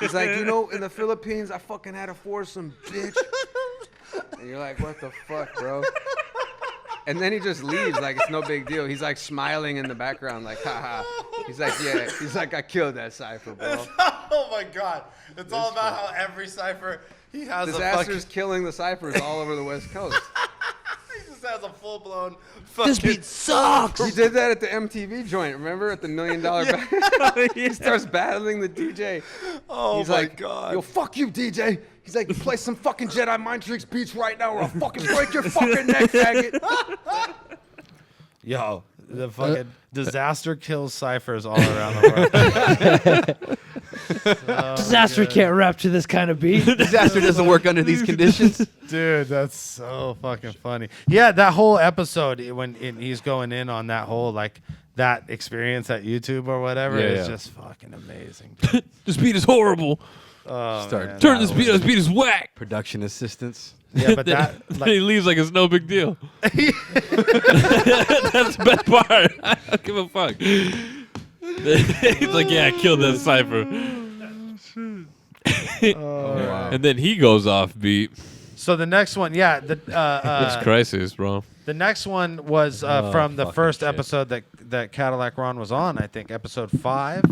He's like, you know, in the Philippines, I fucking had a foursome, bitch. And you're like, what the fuck, bro? And then he just leaves like it's no big deal. He's like smiling in the background, like, haha. He's like, yeah. He's like, I killed that cipher, bro. Oh my God! It's all about how every cipher he has Disaster's killing the ciphers all over the West Coast. He just has a full blown. This beat sucks. He did that at the MTV joint, remember? At the $1 Million He starts battling the DJ. Oh He's my like, God! yo, fuck you, DJ. He's like, play some fucking Jedi Mind Tricks beats right now or I'll fucking break your fucking neck, faggot. Yo, the fucking disaster kills ciphers all around the world. Disaster can't rap to this kind of beat. Disaster doesn't work under these conditions. Dude, that's so fucking funny. Yeah, that whole episode when he's going in on that whole like that experience at YouTube or whatever is just fucking amazing. This beat is horrible. Oh, man, Turn this beat. This beat is whack. Production assistants. Yeah, but that Then he leaves like it's no big deal. That's the best part. I don't give a fuck. He's like, yeah, I killed that cipher. And then he goes off beat. So the next one, yeah, It's crisis, bro. the next one was from the fucking first shit. episode that Cadillac Ron was on, I think, episode 5.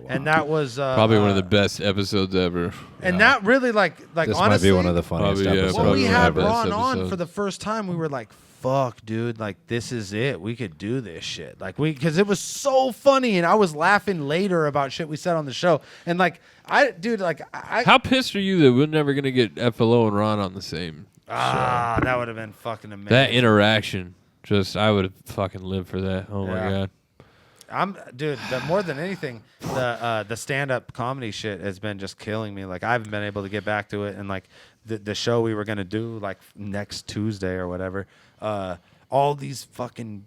And that was Probably one of the best episodes ever. And that really like This honestly, might be one of the funniest Probably, yeah, episodes. when we probably had one of the Ron best on episodes. for the first time, we were like, fuck, dude, like this is it. We could do this shit. Like because it was so funny, and I was laughing later about shit we said on the show. And like I How pissed are you that we're never gonna get FLO and Ron on the same? that would have been fucking amazing. That interaction, I would fucking live for that. Oh my Yeah. God. More than anything, the stand-up comedy shit has been just killing me. Like I haven't been able to get back to it, and like the show we were gonna do like next Tuesday or whatever. All these fucking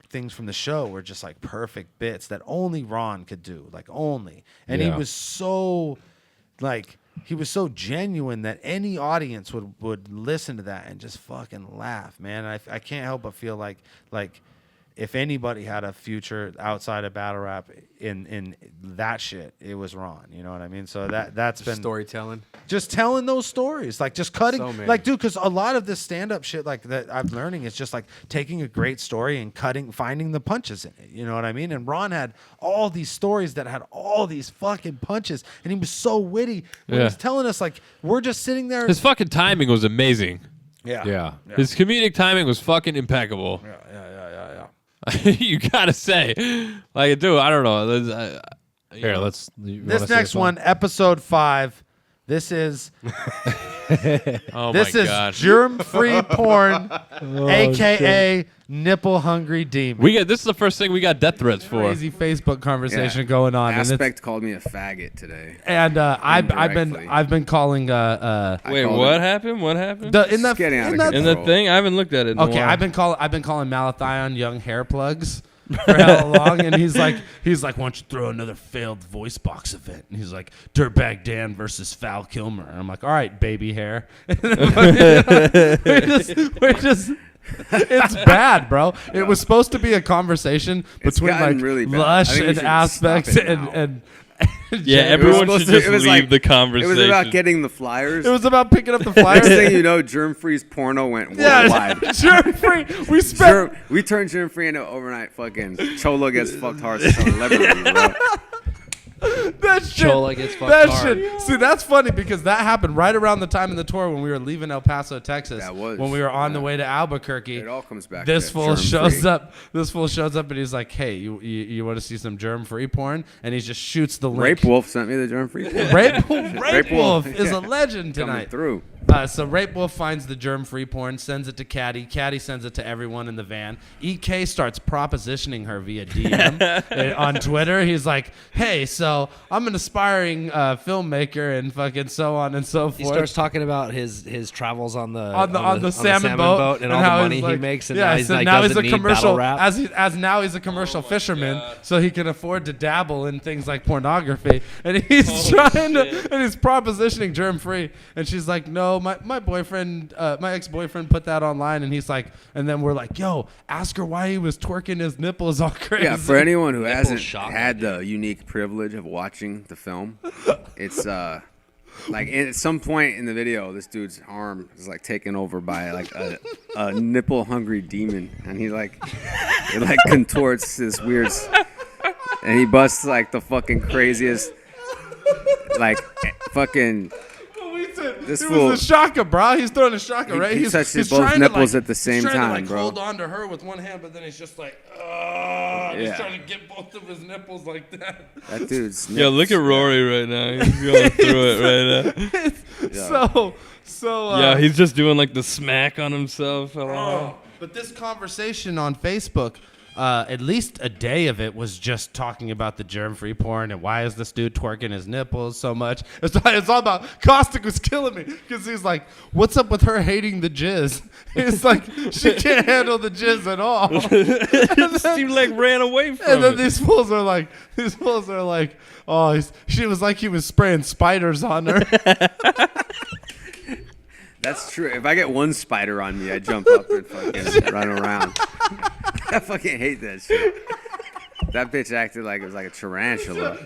things from the show were just like perfect bits that only Ron could do, like only. And he Yeah. was so like he was so genuine that any audience would listen to that and just fucking laugh, man. I can't help but feel like if anybody had a future outside of battle rap in that shit, it was Ron. You know what I mean? So that's been Storytelling. just telling those stories, like just cutting, So many. like dude, because a lot of this stand-up shit like that I'm learning is just like taking a great story and finding the punches in it. You know what I mean? And Ron had all these stories that had all these fucking punches, and he was so witty when he Yeah. was telling us like we're just sitting there. His fucking timing was amazing. Yeah. His comedic timing was fucking impeccable. Yeah. You gotta say, like, dude, I don't know. Here, let's. you wanna This say next one, episode 5. This is Oh this my is god, germ-free porn, aka nipple hungry demon. this is the first thing we got death threats for. Crazy Facebook conversation going on, and, Aspect called me a faggot today. I've been calling Wait, called what it- happened? What happened? in that getting out of that In control. the thing, I haven't looked at it. In a okay, while. I've been calling Malathion young hair plugs for how long, and he's like, why don't you throw another failed voice box event? And he's like, Dirtbag Dan versus Val Kilmer. And I'm like, all right, baby hair. we're just it's bad, bro. It was supposed to be a conversation It's between gotten like really bad. I Lush think we and should Aspects stop it and now. and Yeah, everyone supposed should to- just it was leave like- the It conversation. was about getting the flyers. it was about picking up the Next flyers. thing you know, Germfree's porno went Yeah, worldwide. Germfree. We spent We turned Germfree into overnight fucking Cholo gets fucked hard celebrity, bro. that shit. Chola gets fucked That hard. shit. See, that's funny because that happened right around the time of the tour when we were leaving El Paso, Texas. That was, when we were on the yeah. way to Albuquerque. It all comes back. This to fool Germfree. shows up. This fool shows up and he's like, "Hey, you want to see some germ-free porn?" And he just shoots the link. Rape Wolf sent me the Germfree. Rape Wolf Rape Wolf is a legend coming tonight. through. So Rape Wolf finds the germ-free porn, sends it to Caddy. Caddy sends it to everyone in the van. EK starts propositioning her via DM on Twitter. He's like, "Hey, so I'm an aspiring filmmaker and fucking so on and so forth." He starts talking about his travels on the salmon boat and all the money he makes, and now he's like now he's doesn't a need commercial battle rap. as now he's a commercial fisherman, so he can afford to dabble in things like pornography. And he's trying to, and he's propositioning germ-free. And she's like, "No, my boyfriend, my ex-boyfriend put that online." And he's like, and then we're like, "Yo, ask her why he was twerking his nipples all crazy." Yeah, for anyone who hasn't shock had the unique privilege of watching the film, it's like at some point in the video, this dude's arm is like taken over by like a nipple hungry demon, and he like it like contorts this weird, and he busts like the fucking craziest, like fucking. This It fool, was a shaka, bro. He's throwing a shaka, right? he He's touched he's both trying to, nipples like, at the same he's trying to, time, like, bro. hold on to her with one hand, but then he's just like, he's Yeah. trying to get both of his nipples like that. that dude's. Yeah, look at Rory right now. He's going through it right now. So Yeah, he's just doing like the smack on himself. But this conversation on Facebook, at least a day of it was just talking about the germ-free porn and why is this dude twerking his nipples so much. It's all about, Caustic was killing me because he's like, what's up with her hating the jizz? It's like, she can't handle the jizz at all. It seemed like ran away from And then it. these fools are like, oh, she was like he was spraying spiders on her. That's true. If I get one spider on me, I jump up and fucking run around. I fucking hate that shit. That bitch acted like it was like a tarantula.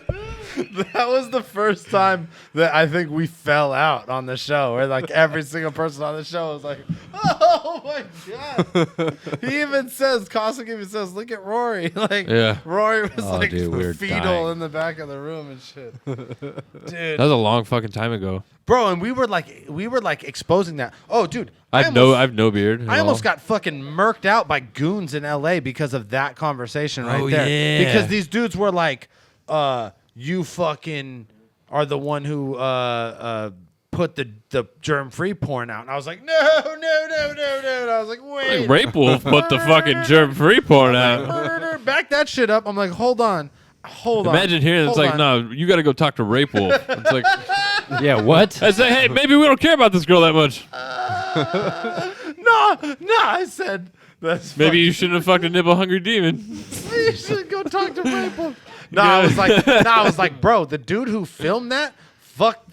That was the first time that I think we fell out on the show, where like every single person on the show was like, "Oh my god!" He even says, Caustic even says, "Look at Rory." Like, Yeah. Rory was like dude, we were fetal dying. in the back of the room and shit. Dude, That was a long fucking time ago. bro, and we were like exposing that. Oh, dude, I have no beard. at I almost all. got fucking murked out by goons in LA because of that conversation right Oh, there. yeah. Because these dudes were like, you fucking are the one who put the germ-free porn out. And I was like, no. And I was like, wait. Like Rape Wolf put the fucking germ-free porn out. Back that shit up. I'm like, hold on. Imagine hearing it's Hold like, on. no, you got to go talk to Rape Wolf. It's like, Yeah, what? I say, hey, maybe we don't care about this girl that much. No, I said, that's Maybe you shouldn't have fucked a nipple-hungry demon. you should go talk to Rainbow. No, I was like, bro, the dude who filmed that,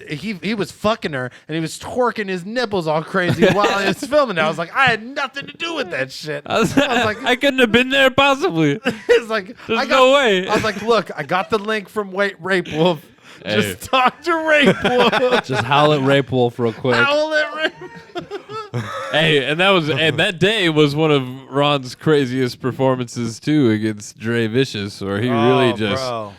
he was fucking her and he was twerking his nipples all crazy while he was filming it. I was like, I had nothing to do with that shit. I was like, I couldn't have been there possibly. It's like, There's no way. I was like, look, I got the link from Rape Wolf. Hey. Just talk to Rape Wolf. Just howl at Rape Wolf real quick. Howl at Rape. Hey, and that day was one of Ron's craziest performances too against Dre Vicious, where he really just, bro.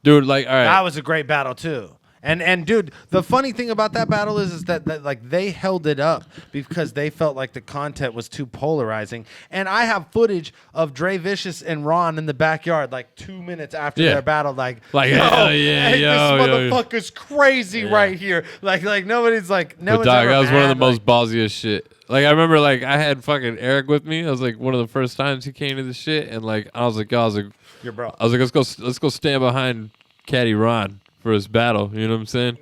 dude, like, all right, That was a great battle too. And dude, the funny thing about that battle is that like they held it up because they felt like the content was too polarizing. And I have footage of Dre Vicious and Ron in the backyard like 2 minutes after Yeah. their battle, like hell yeah, hey, yo, this yo, yo. motherfucker's crazy right here. Like nobody's like no but one's dog, ever that was one of the mad, most ballsiest shit. Like I remember, like I had fucking Eric with me. I was like one of the first times he came to the shit, and like I was like, your bro. I was like, let's go stand behind Caddy Ron for his battle. You know what I'm saying?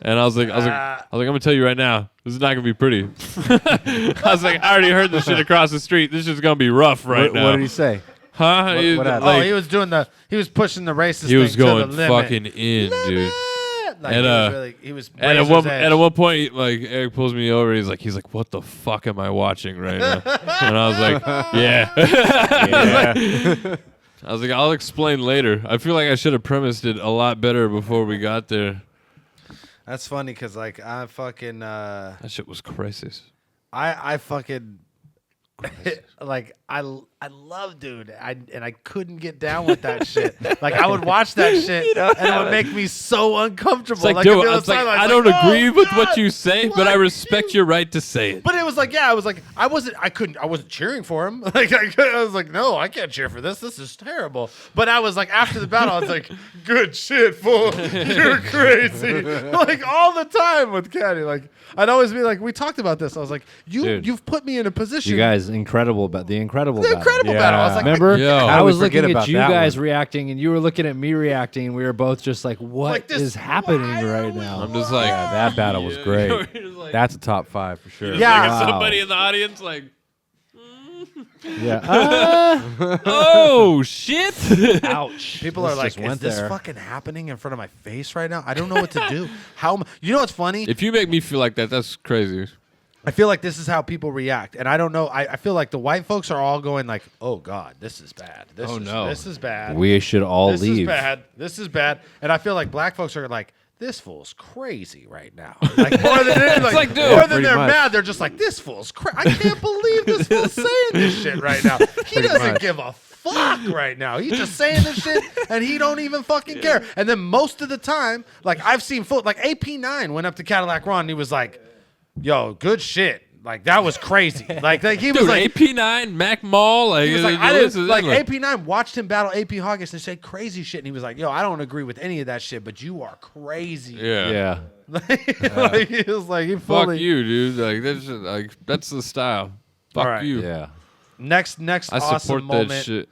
And I was like, I'm gonna tell you right now, this is not gonna be pretty. I was like, I already heard this shit across the street. This shit's gonna be rough right now. What did he say? Huh? What He- happened? like, He was pushing the racist he was thing going to the limit. fucking in, dude. Like, And, he was And at razor's edge. one point, like Eric pulls me over. He's like, what the fuck am I watching right now? And I was like, yeah. I was like, I'll explain later. I feel like I should have premised it a lot better before we got there. That's funny because like I fucking That shit was crisis. I fucking like I love, dude. And I couldn't get down with that shit. Like I would watch that shit, and it would make me so uncomfortable. It's like, I'd dude, be on the it's like, sidelines I don't like, agree "Oh, with God, what you say, but I respect your right to say it. But it was like, I wasn't cheering for him. Like I was like, no, I can't cheer for this. This is terrible. But I was like, after the battle, I was like, good shit, fool. You're crazy. Like all the time with Caddy. Like I'd always be like, we talked about this. I was like, you've put me in a position. You guys, the incredible battle. Battle. I was like, Remember? Yo. I How was we forget looking at about you that guys one? reacting, and you were looking at me reacting. And we were both just like, "What this- is happening why are right we- now?" I'm just like, Yeah, that battle was great. You're just like- That's a top 5 for sure. Yeah. Like Wow. somebody in the audience, like, Yeah. Oh shit! Ouch! People This are like, just is went this there. fucking happening in front of my face right now? I don't know what to do. You know what's funny? if you make me feel like that, that's crazy. I feel like this is how people react, and I don't know. I feel like the white folks are all going like, "Oh God, this is bad. Oh, no. This is bad. We should all this leave. is bad. This is bad." And I feel like black folks are like, "This fool's crazy right now." Like more than like, dude. more than Pretty they're much. mad, they're just like, "This fool's crazy. I can't believe this fool's saying this shit right now. He doesn't much. give a fuck right now. He's just saying this shit, and he don't even fucking care." And then most of the time, like I've seen like AP9 went up to Cadillac Ron, and he was like, "Yo, good shit." Like that was crazy. Like he was Dude, like, AP9, Mac Mall, like, he was like, it- I this didn't is- like look, AP9 watched him battle AP Hawkins and say crazy shit, and he was like, "Yo, I don't agree with any of that shit, but you are crazy." Yeah. Yeah. Like, he was like, he Fuck fully. you, dude. That's the style. Fuck All right. you. Yeah. Next I awesome support moment. that shit.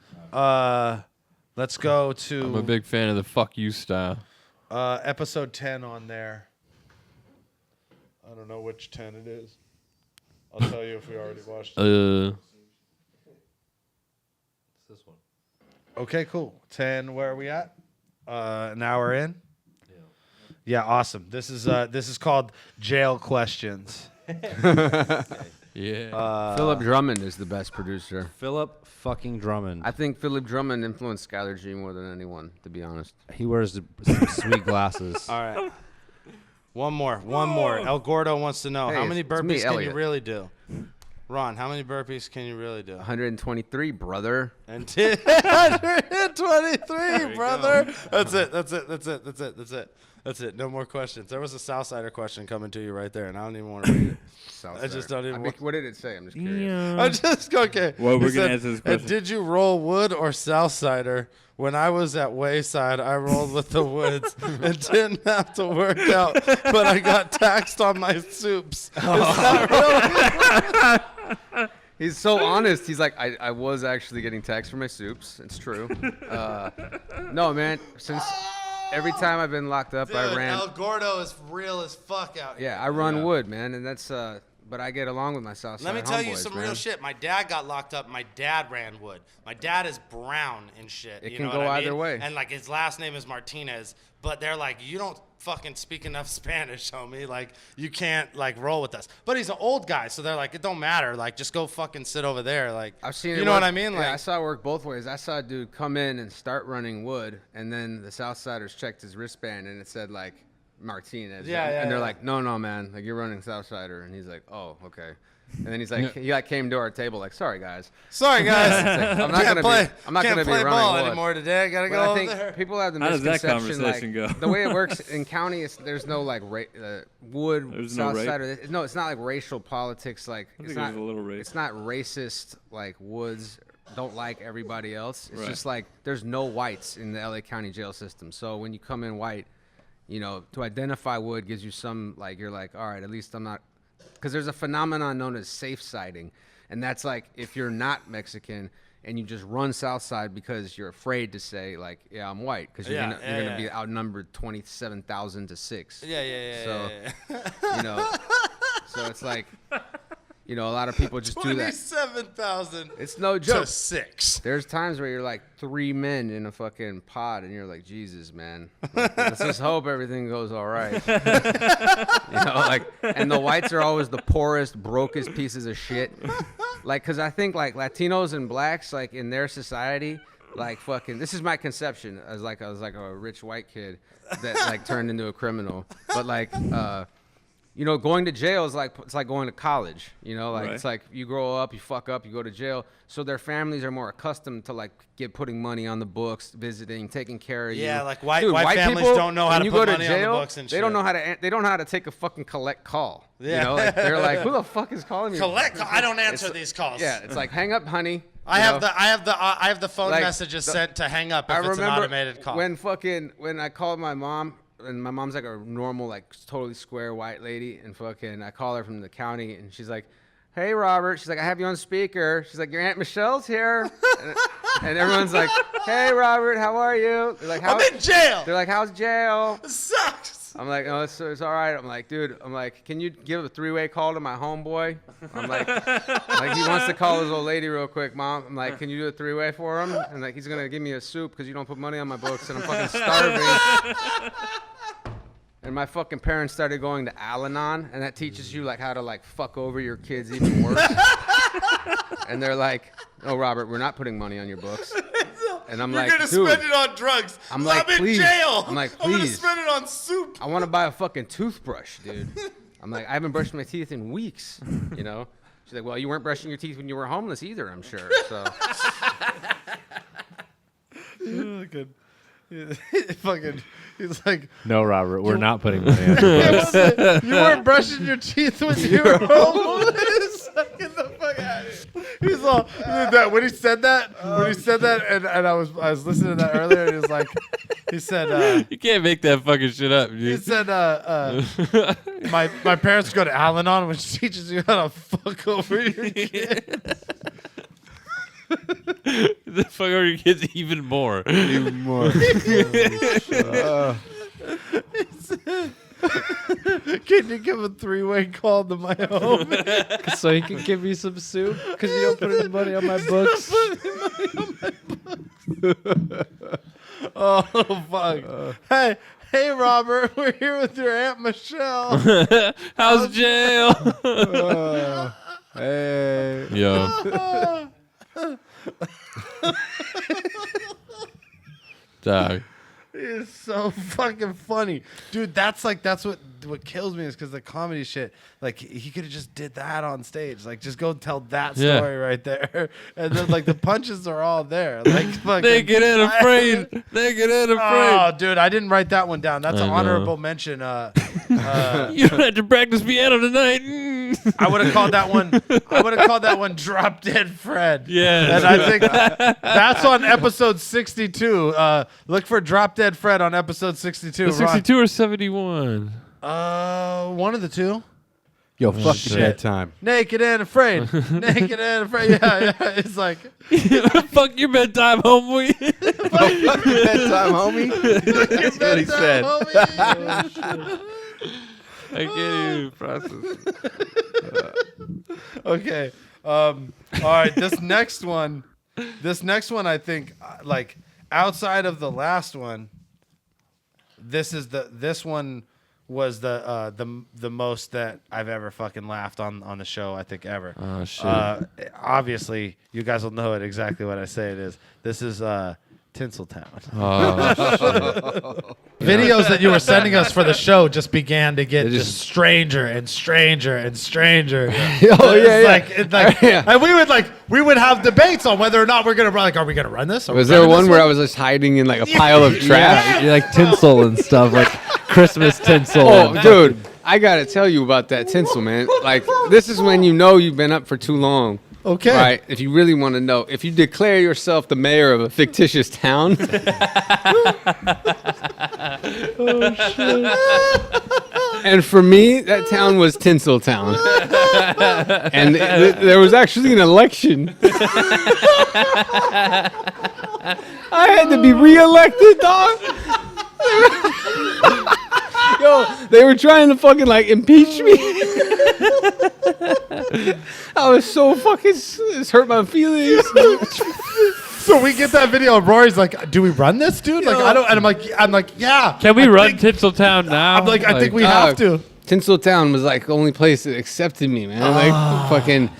Let's go I'm a to big fan of the fuck you style. episode 10 on there. I don't know which 10 it is. I'll tell you if we already watched it. Okay, cool. 10. Where are we at? An hour in. Yeah, awesome. This is called Jail Questions. Yeah. Philip Drummond is the best producer. Philip fucking Drummond. I think Philip Drummond influenced Skylar G more than anyone, to be honest. He wears some sweet glasses. All right. One more. El Gordo wants to know Hey, how many it's me, burpees can you Elliot. really do? Ron, how many burpees can you really do? 123, brother. And 123, brother. That's it. No more questions. There was a Southsider question coming to you right there, and I don't even want to read it. I just don't even want. What did it say? I'm just curious. I'm just okay. Well, we're He gonna said, answer this "And question." did you roll wood or Southsider? When I was at Wayside, I rolled with the woods and didn't have to work out, but I got taxed on my soups. Is that really? He's so honest. He's like, I was actually getting taxed for my soups. It's true. No, man. Since every time I've been locked up, I Dude, ran. El Gordo is real as fuck out here. Yeah, I run wood, man, and that's. But I get along with my Southside Let me tell you homeboys, some man. real shit. My dad got locked up. My dad ran wood. My dad is brown and shit. It you can know go what I either mean? way. And like his last name is Martinez, but they're like, you don't fucking speak enough Spanish, homie. Like you can't like roll with us. But he's an old guy, so they're like, it don't matter. Like just go fucking sit over there. Like I've seen you it know work- what I mean? Yeah, Like I saw it work both ways. I saw a dude come in and start running wood, and then the Southsiders checked his wristband, and it said like Martinez. Yeah, And they're yeah. like, no, man, like you're running Southsider, and he's like, oh, okay. And then he's like, he like came to our table like, sorry guys, sorry guys, I'm not gonna be, I'm not can't gonna be play running ball wood. anymore today. I gotta But go I over think there. people have the How does that misconception conversation like go? the way it works in county is there's no like wood There's no rape? Southsider. No, it's not like racial politics. Like I it's think not there's a little rape. It's not racist. Like woods don't like everybody else. It's Right. just like there's no whites in the LA County jail system. So when you come in white, you know, to identify wood gives you some like you're like, all right, at least I'm not, because there's a phenomenon known as safe siding, and that's like if you're not Mexican and you just run Southside because you're afraid to say like, yeah, I'm white, because you're gonna be outnumbered 27,000 to 6. Yeah. So you know, so it's like, you know, a lot of people just do that. 27,000 It's no to joke. 6. There's times where you're like 3 men in a fucking pod, and you're like, Jesus, man. Like, let's just hope everything goes all right. You know, like, and the whites are always the poorest, brokest pieces of shit. Like, because I think like Latinos and blacks, like in their society, like fucking. This is my conception as like I was like a rich white kid that like turned into a criminal, but like. you know, going to jail is like it's like going to college. You know, like Right. it's like you grow up, you fuck up, you go to jail. So their families are more accustomed to like putting money on the books, visiting, taking care of you. Yeah, like white Dude, families people, don't know how when to you put go money on the jail, books and they don't shit. know how to. They don't know how to take a fucking collect call. Yeah. You know, like they're like, who the fuck is calling me? I don't answer It's- these calls. Yeah, it's like hang up, honey. I you have know? I have the phone Like, messages the- sent to hang up if I it's an remember automated call. when I called my mom, and my mom's like a normal, like totally square white lady, and fucking I call her from the county, and she's like, "Hey Robert," she's like, "I have you on speaker." She's like, "Your Aunt Michelle's here," and everyone's like, "Hey Robert, how are you?" They're like, I'm in jail. They're like, "How's jail?" It sucks. I'm like, "Oh, it's all right." I'm like, "Dude," I'm like, "Can you give a three-way call to my homeboy?" I'm like he wants to call his old lady real quick, Mom. I'm like, "Can you do a three-way for him?" And like he's gonna give me a soup because you don't put money on my books, and I'm fucking starving. And my fucking parents started going to Al-Anon, and that teaches you like how to like fuck over your kids even worse. And they're like, "Oh, Robert, we're not putting money on your books." And I'm You're like, gonna "Dude, spend it on drugs. I'm like, in please. jail. I'm like, I'm gonna please. spend it on soup. I want to buy a fucking toothbrush, dude." I'm like, "I haven't brushed my teeth in weeks," you know? She's like, "Well, you weren't brushing your teeth when you were homeless either, I'm sure." So Good. Fucking, he's like, No, Robert, we're not putting money on your books. you weren't brushing your teeth when you were homeless. Get the fuck out of here. He's all that when he said that, and I was listening to that earlier, and he was like, he said, You can't make that fucking shit up, he dude. said, my parents go to Al-Anon, which teaches you how to fuck over your kid. The fuck over your kids even more. Even more. Can you give a three-way call to my home? So he can give me some soup because you don't put any money on my books. Oh fuck! Hey, Robert, we're here with your Aunt Michelle. How's jail? Hey. Yo. Dog. It's so fucking funny, dude. That's what kills me is because the comedy shit. Like he could have just did that on stage. Like just go tell that Yeah. story right there, and then like the punches are all there. Like fucking Naked and afraid. Naked and afraid. Oh, dude, I didn't write that one down. That's I an know. honorable mention. You don't have to practice piano tonight. I would have called that one Drop Dead Fred. Yes. And I think that's on episode 62. Look for Drop Dead Fred on episode 62. The 62 or 71? One of the two. Yo, fuck shit. the bedtime. Naked and Afraid. Naked and Afraid. Yeah. It's like, Fuck your bedtime, homie. Bedtime, homie. That's what he said. homie. I can't even process it. Okay. All right. This next one, I think, like, outside of the last one, this one was the most that I've ever fucking laughed on the show, I think, ever. Oh, shit. Obviously, you guys will know it exactly what I say it is. This is Tinsel Town. Oh, Videos that you were sending us for the show just began to get They just just- stranger and stranger and stranger. Oh, yeah, yeah. It's like, Yeah. and we would have debates on whether or not we're gonna are we gonna run this? Are we Was there running one this where I was just hiding in like a pile of trash? Yeah, you're like tinsel and stuff, like Christmas tinsel. Oh, and dude, I gotta tell you about that tinsel, man. Like, this is when you know you've been up for too long. Okay. Right? If you really want to know, if you declare yourself the mayor of a fictitious town. And for me, that town was Tinsel Town. And there was actually an election. I had to be reelected, dog. Yo, they were trying to fucking like impeach me. I was so fucking, it's hurt my feelings. So we get that video, and Rory's like, "Do we run this, dude?" Like, I don't. And I'm like, "Yeah." can we I run think- Tinseltown now? I'm like, I think we have to. Tinsel Town was like the only place that accepted me, man. Like fucking.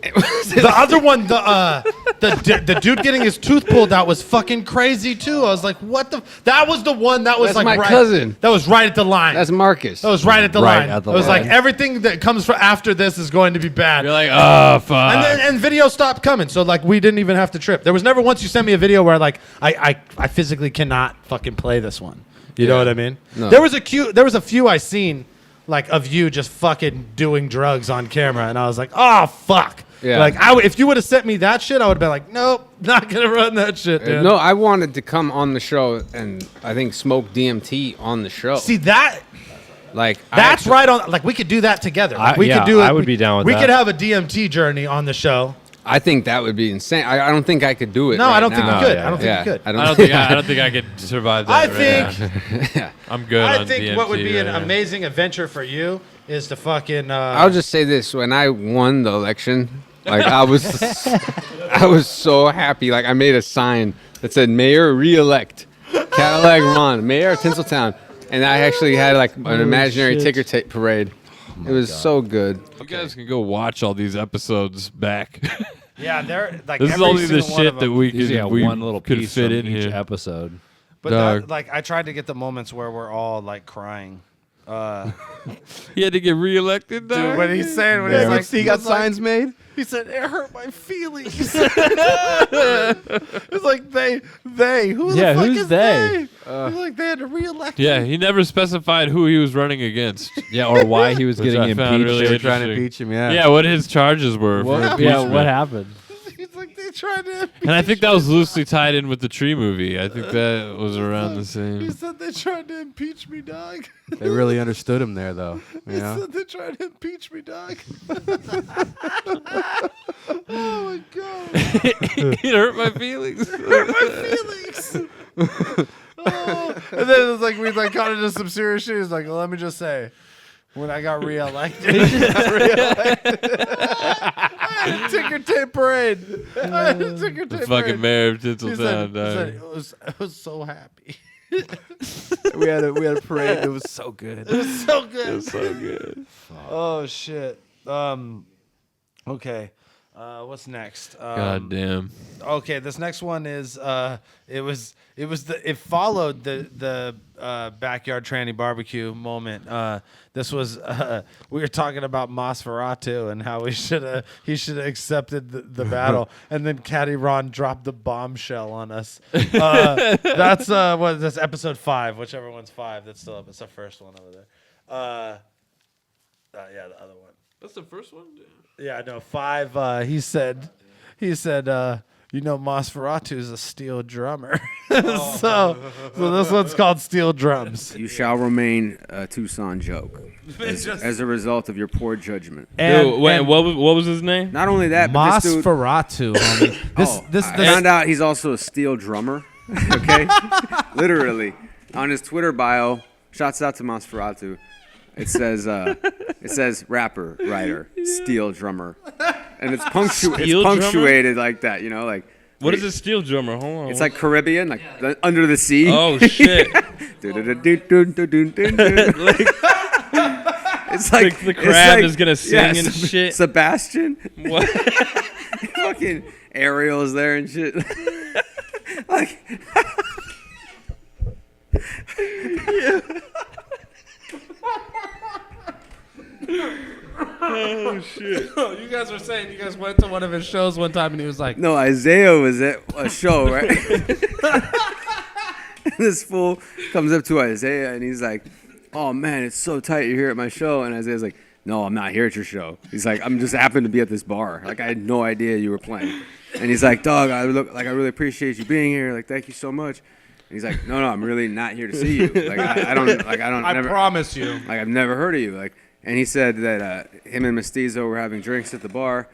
The other one, the the dude getting his tooth pulled out was fucking crazy too. I was like, what the? That was the one that was That's like my right, cousin. That was right at the line. That's Marcus. That was right at the Right line. at the it was line. like everything that comes from after this is going to be bad. You're like, oh fuck. And video stopped coming, so like we didn't even have to trip. There was never once you sent me a video where like I physically cannot fucking play this one. You know what I mean? No. There was a few I seen like of you just fucking doing drugs on camera, and I was like, oh fuck. Yeah. Like if you would have sent me that shit, I would have been like, nope, not gonna run that shit, dude. No, I wanted to come on the show and I think smoke DMT on the show. See that. Like That's right on. Like we could do that together. Like, we could do it. I would be down with we that. could have a DMT journey on the show. I think that would be insane. I don't think I could do it. No, right I don't think now. you could. I don't think you could. I I don't don't think I could survive that. I right think. now. I'm good. I on think DMT what would be an right now. amazing adventure for you is to fucking. I'll just say this: when I won the election, like I was so happy. Like I made a sign that said "Mayor re-elect Cadillac Ron, Mayor of Tinsel Town," and I actually had like an imaginary ticker tape parade. It was so good. You guys can go watch all these episodes back. Yeah, they're like. This is every only the single one shit of that them. we Usually could have we one little could piece fit from in each here. episode. But Dog. like, I tried to get the moments where we're all like crying. He had to get reelected, dog. Dude, when he's saying, when Yeah, he's like, he got signs made. he said, it hurt my feelings. It's like they, who the Yeah, fuck who's is they? He's like, they had to reelect Yeah, him. he never specified who he was running against. Yeah, or why he was Which getting I found impeached. really They were trying to interesting. impeach him. Yeah. Yeah, what his charges were. for Yeah, impeachment. what happened? He's like, they tried to. And I think that was loosely tied in with the Tree movie. I think that was around the He same. said they tried to impeach me, dog. They really understood him there, though. He You know? said they tried to impeach me, dog. Oh my god. It hurt my feelings. Feelings. Oh. And then it was like we like got into some serious shit. He's like, well, let me just say, when I got reelected, I had a ticker tape parade. I had a ticker The tape fucking parade. mayor of He Tinsel said, Town. it was so happy. we had a parade. It was so good. It was so good. So good. Oh shit. Okay. What's next? God damn. Okay, this next one is it followed the backyard tranny barbecue moment. This was we were talking about Nosferatu and how he should have accepted the battle, and then Caddy Ron dropped the bombshell on us. That's that's episode 5, whichever one's 5. That's still up. It's the first one over there. Yeah, the other one. That's the first one? Yeah, no, 5. He said, Nosferatu is a steel drummer. So this one's called Steel Drums. You shall remain a Tucson joke as a result of your poor judgment. Dude, wait, what was his name? Not only that, but this dude. Nosferatu, homie. I found out he's also a steel drummer. Okay, literally on his Twitter bio. Shouts out to Nosferatu. It says rapper, writer, steel drummer, and it's punctuated like that. You know, like What is a steel drummer? Hold on. it's like Caribbean, like under the sea. Oh shit! It's like The crab is gonna sing and Seb- shit. Sebastian, What? fucking Ariel's there and shit. Like, You guys were saying you guys went to one of his shows one time and he was like, no, Isaiah was at a show, right? This fool comes up to Isaiah and he's like, "Oh man, it's so tight you're here at my show." And Isaiah's like, "No, I'm not here at your show." He's like, "I'm just happened to be at this bar. Like I had no idea you were playing." And he's like, "Dog, I really appreciate you being here. Like thank you so much." And he's like, "No, I'm really not here to see you. Like I don't I promise you. like I've never heard of you." Like, and he said that him and Mestizo were having drinks at the bar,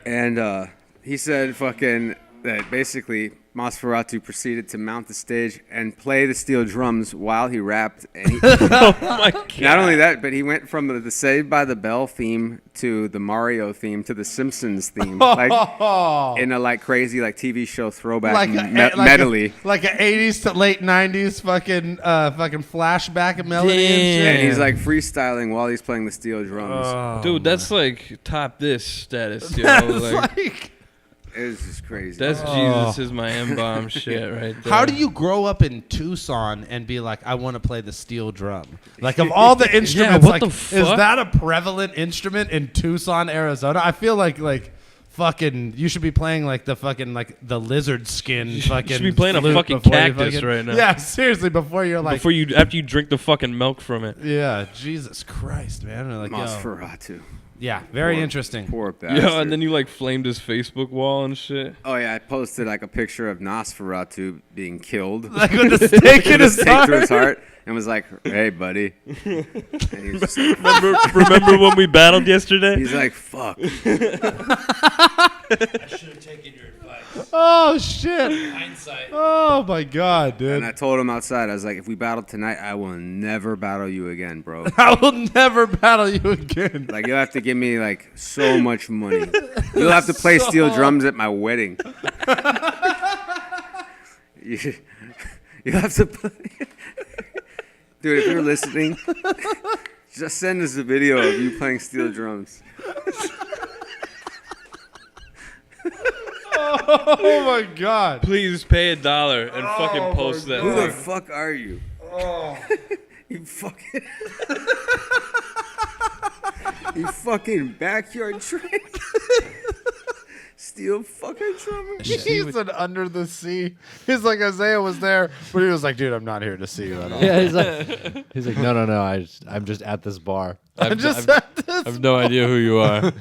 and he said fucking that basically Nosferatu proceeded to mount the stage and play the steel drums while he rapped. And he, Oh my god! not only that, but he went from the Saved by the Bell theme to the Mario theme to the Simpsons theme, like in a like crazy like TV show throwback medley. Like an 80s to late 90s fucking flashback melody and shit. And he's like freestyling while he's playing the steel drums. Dude, that's like top this status, yo. Like, It was just crazy. That's Jesus is my M-bomb shit right there. How do you grow up in Tucson and be like, I want to play the steel drum? Like, of all the instruments, what like, the is fuck? that a prevalent instrument in Tucson, Arizona? I feel like fucking, you should be playing like the fucking, like the lizard skin fucking. You should be playing a flute fucking before you cactus right now. Yeah, seriously, before you're like. After you drink the fucking milk from it. Yeah, Jesus Christ, man. Like, Nosferatu. yeah, very interesting. Poor bastard. Yeah, and then you like flamed his Facebook wall and shit. Oh yeah, I posted like a picture of Nosferatu being killed. Like with the stake in his Stake through his heart. heart, and was like, "Hey, buddy." And he was just like, Remember when we battled yesterday? he's like, "Fuck." I should have taken your advice. Oh shit! Hindsight. Oh my god, dude! And I told him outside, I was like, "If we battle tonight, I will never battle you again, bro. I will never battle you again. Like you'll have to give me like so much money. You'll have to play steel drums at my wedding. You'll have to play." Dude, if you're listening, just send us a video of you playing steel drums. Oh my god! Please pay $1 and fucking post that. Who the thing. fuck are you? Oh. You fucking... you fucking backyard train. Steel fucking drummer. He said under the sea. He's like, Isaiah was there, but he was like, dude, I'm not here to see you at all. Yeah, he's like, no. I'm just at this bar. I'm just at this. I have no idea who you are.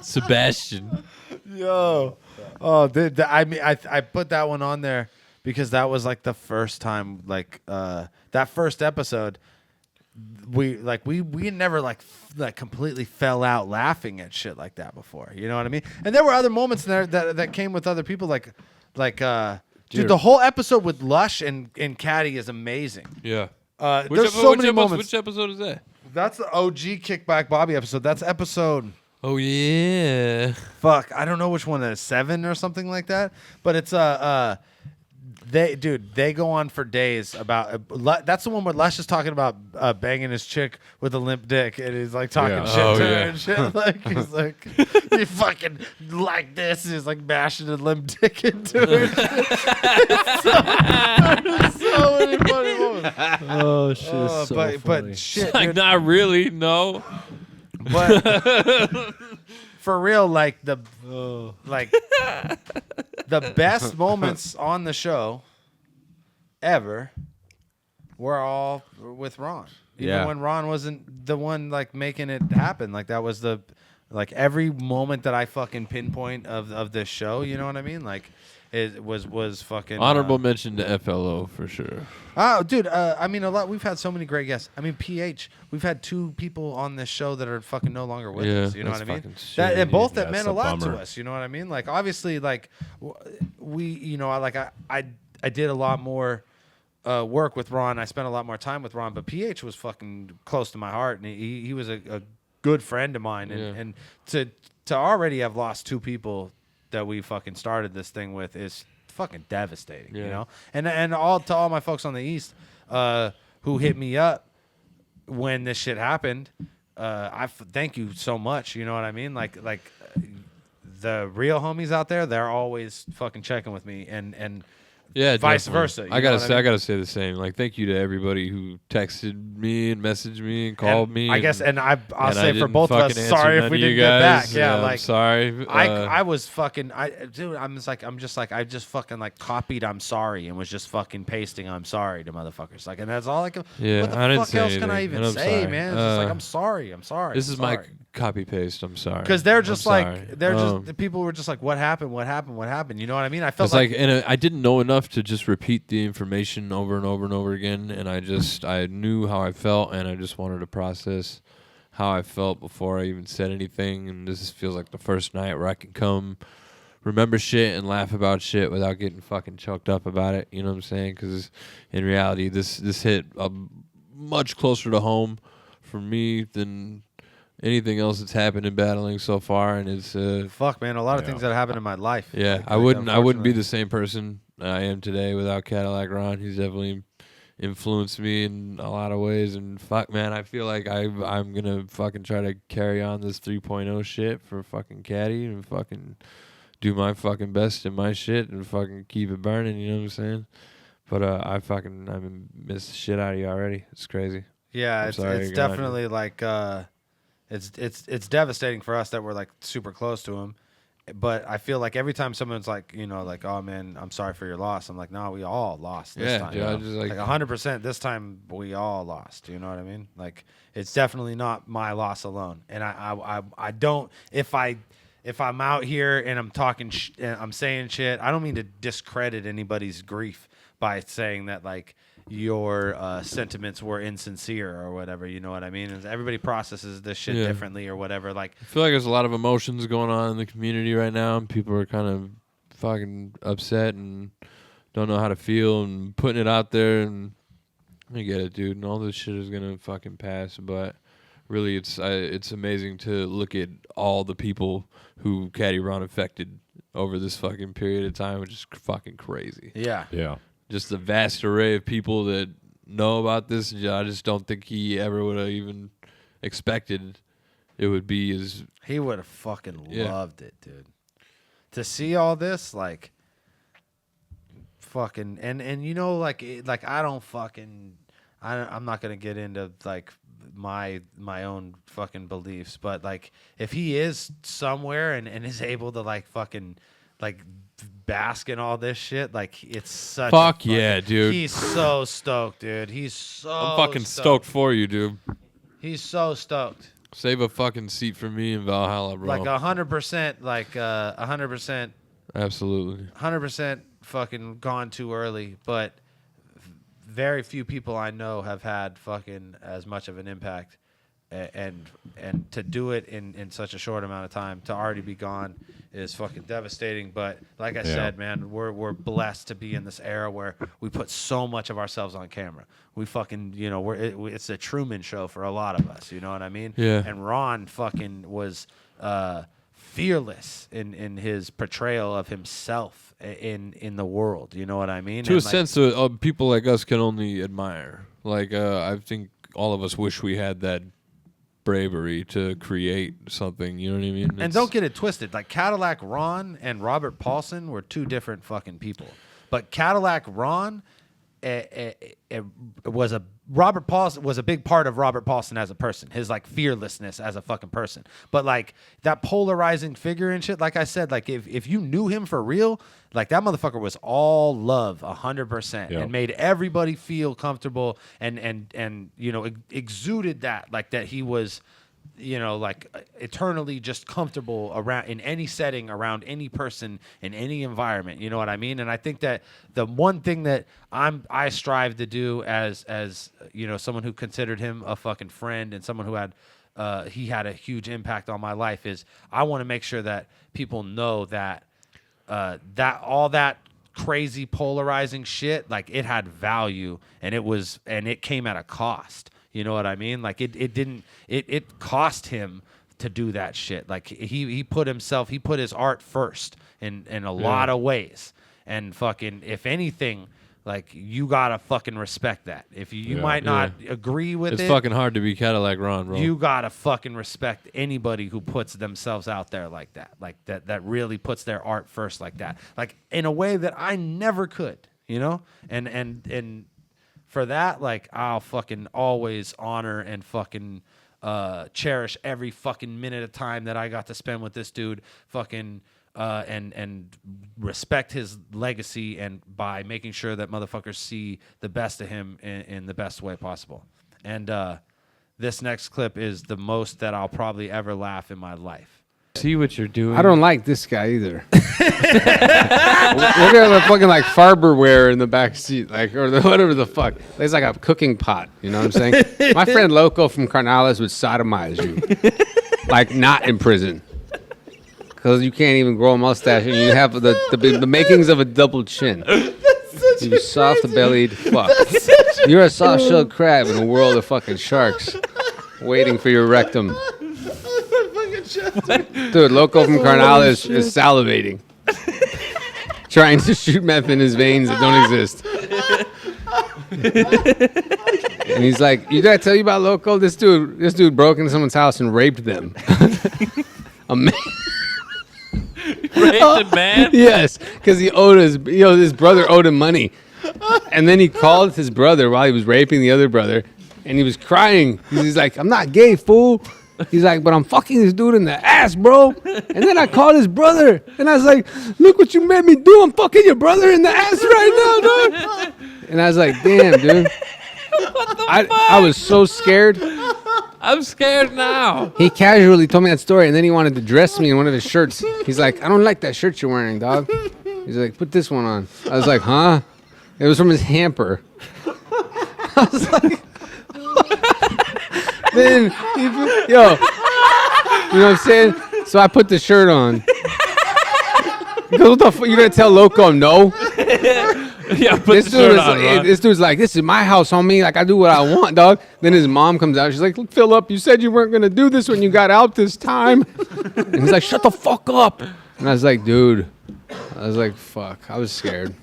Sebastian. Yo. Oh, I mean, I put that one on there because that was like the first time, like that first episode. We never like completely fell out laughing at shit like that before. You know what I mean? And there were other moments there that came with other people, like dude, the whole episode with Lush and Caddy is amazing. Yeah. There's so many moments. Which episode is that? That's the OG Kickback Bobby episode. That's episode. Oh yeah. Fuck, I don't know which one that is, 7 or something like that. But it's they go on for days about that's the one where Lush is talking about banging his chick with a limp dick, and he's like talking shit to her and shit. Like he's like, you fucking like this. And he's like bashing a limp dick into her. So many funny moments. Oh shit! It's so funny. But shit, Like dude, not really, no. but for real, like the best moments on the show ever were all with Ron. Even when Ron wasn't the one like making it happen. Like that was like every moment that I fucking pinpoint of this show, you know what I mean? Like it was fucking Honorable mention to FLO for sure. Oh, dude, I mean, a lot. We've had so many great guests. I mean, PH. We've had 2 people on this show that are fucking no longer with us. You know what I mean? And both that meant a lot to us. You know what I mean? Like, obviously, like we, you know, I did a lot more work with Ron. I spent a lot more time with Ron. But PH was fucking close to my heart, and he was a good friend of mine. And to already have lost 2 people that we fucking started this thing with is fucking devastating, you know. And all to all my folks on the East who hit me up when this shit happened, thank you so much. You know what I mean? Like the real homies out there, they're always fucking checking with me, and Yeah, vice definitely. versa. I gotta say the same. Like, thank you to everybody who texted me and messaged me and called me. I guess, and I'll and say I for didn't both of us, fucking sorry answer if we none of didn't you get back. guys. Yeah, I'm like sorry. I was fucking, dude. I just fucking like copied "I'm sorry" and was just fucking pasting "I'm sorry" to motherfuckers. Like, and that's all I can. Yeah, what the I didn't fuck say else can I anything, even and I'm say, sorry. man? It's just like I'm sorry. I'm sorry. This I'm is my sorry. copy paste. I'm sorry. Because they're just I'm like sorry. they're just the people were just like, what happened? What happened? What happened? You know what I mean? I felt It's like, and I didn't know enough to just repeat the information over and over and over again, and I knew how I felt, and I just wanted to process how I felt before I even said anything. And this feels like the first night where I can come remember shit and laugh about shit without getting fucking choked up about it. You know what I'm saying? Because in reality, this hit much closer to home for me than anything else that's happened in battling so far. And it's fuck, man. A lot of things that happened in my life. yeah, Like, I wouldn't be unfortunately. the same person I am today without Cadillac Ron. He's definitely influenced me in a lot of ways. And fuck, man, I feel like I'm gonna fucking try to carry on this 3.0 shit for fucking Caddy and fucking do my fucking best in my shit and fucking keep it burning. You know what I'm saying? But I miss the shit out of you already. It's crazy. Yeah, I'm it's sorry, definitely like it's devastating for us that we're like super close to him. But I feel like every time someone's like, you know, like, oh man, I'm sorry for your loss. I'm like, no, we all lost this time. Dude, I just Like 100% this time we all lost. You know what I mean? Like it's definitely not my loss alone. And I don't, if I'm out here and I'm talking, I'm saying shit, I don't mean to discredit anybody's grief by saying that like your sentiments were insincere or whatever. You know what I mean? And everybody processes this shit differently or whatever. Like I feel like there's a lot of emotions going on in the community right now, and people are kind of fucking upset and don't know how to feel and putting it out there. And I get it, dude. And all this shit is gonna fucking pass. But really, it's amazing to look at all the people who Caddy Ron affected over this fucking period of time, which is fucking crazy. yeah. Just the vast array of people that know about this. I just don't think he ever would have even expected it would be as... He would have fucking loved it, dude. To see all this, like, fucking... And you know, like I don't fucking... I'm not going to get into, like, my own fucking beliefs, but, like, if he is somewhere and is able to, like, fucking, like... bask in all this shit, like it's such yeah, dude. He's so stoked, dude. He's so I'm fucking stoked for you, dude. He's so stoked. Save a fucking seat for me in Valhalla, bro. Like 100%, like 100%. Absolutely. 100% fucking gone too early, but very few people I know have had fucking as much of an impact. And to do it in such a short amount of time, to already be gone, is fucking devastating. But like I said, man, we're blessed to be in this era where we put so much of ourselves on camera. We fucking, you know, it's a Truman Show for a lot of us. You know what I mean? Yeah. And Ron fucking was fearless in his portrayal of himself in the world. You know what I mean? To a sense, people like us can only admire. Like I think all of us wish we had that bravery to create something, you know what I mean? And don't get it twisted. Like Cadillac Ron and Robert Paulson were two different fucking people. But Cadillac Ron Robert Paulson was a big part of Robert Paulson as a person. His like fearlessness as a fucking person. But like that polarizing figure and shit, like I said, like if you knew him for real, like that motherfucker was all love 100% and made everybody feel comfortable and you know exuded that, like that he was, you know, like eternally just comfortable around in any setting, around any person, in any environment. You know what I mean? And I think that the one thing that I strive to do as you know, someone who considered him a fucking friend and someone who had he had a huge impact on my life, is I want to make sure that people know that that all that crazy polarizing shit, like it had value and it came at a cost. You know what I mean? Like it cost him to do that shit. Like he put his art first in a lot of ways. And fucking, if anything, like you gotta fucking respect that. If you might not agree with it, it's fucking hard to be Cadalack Ron, bro. You gotta fucking respect anybody who puts themselves out there like that. Like that really puts their art first like that. Like in a way that I never could, you know? And for that, like, I'll fucking always honor and fucking cherish every fucking minute of time that I got to spend with this dude, fucking and respect his legacy, and by making sure that motherfuckers see the best of him in the best way possible. And this next clip is the most that I'll probably ever laugh in my life. See what you're doing. I don't like this guy either. Look at the fucking like Farberware in the back seat, like, or whatever the fuck. It's like a cooking pot. You know what I'm saying? My friend Loco from Carnales would sodomize you, like not in prison, because you can't even grow a mustache and you have the makings of a double chin. You soft-bellied fuck. You're a soft-shelled crab in a world of fucking sharks, waiting for your rectum. Dude, Loco from Carnales is salivating, trying to shoot meth in his veins that don't exist. And he's like, "You gotta tell you about Loco? This dude broke into someone's house and raped them." A man. Raped a man? Yes, because his brother owed him money, and then he called his brother while he was raping the other brother, and he was crying. He's like, "I'm not gay, fool." He's like, "But I'm fucking this dude in the ass, bro." And then I called his brother, and I was like, "Look what you made me do. I'm fucking your brother in the ass right now, dog." And I was like, "Damn, dude." I was so scared. I'm scared now. He casually told me that story, and then he wanted to dress me in one of his shirts. He's like, "I don't like that shirt you're wearing, dog." He's like, "Put this one on." I was like, "Huh?" It was from his hamper. I was like, then, you know what I'm saying? So I put the shirt on. He goes, "What the fuck? You gonna tell Loco no?" Yeah, put the shirt on, Ron. This dude's like, "This is my house, homie. Like, I do what I want, dog." Then his mom comes out. She's like, "Look, Philip, you said you weren't gonna do this when you got out this time." And he's like, "Shut the fuck up." And I was like, "Dude," I was like, "Fuck." I was scared.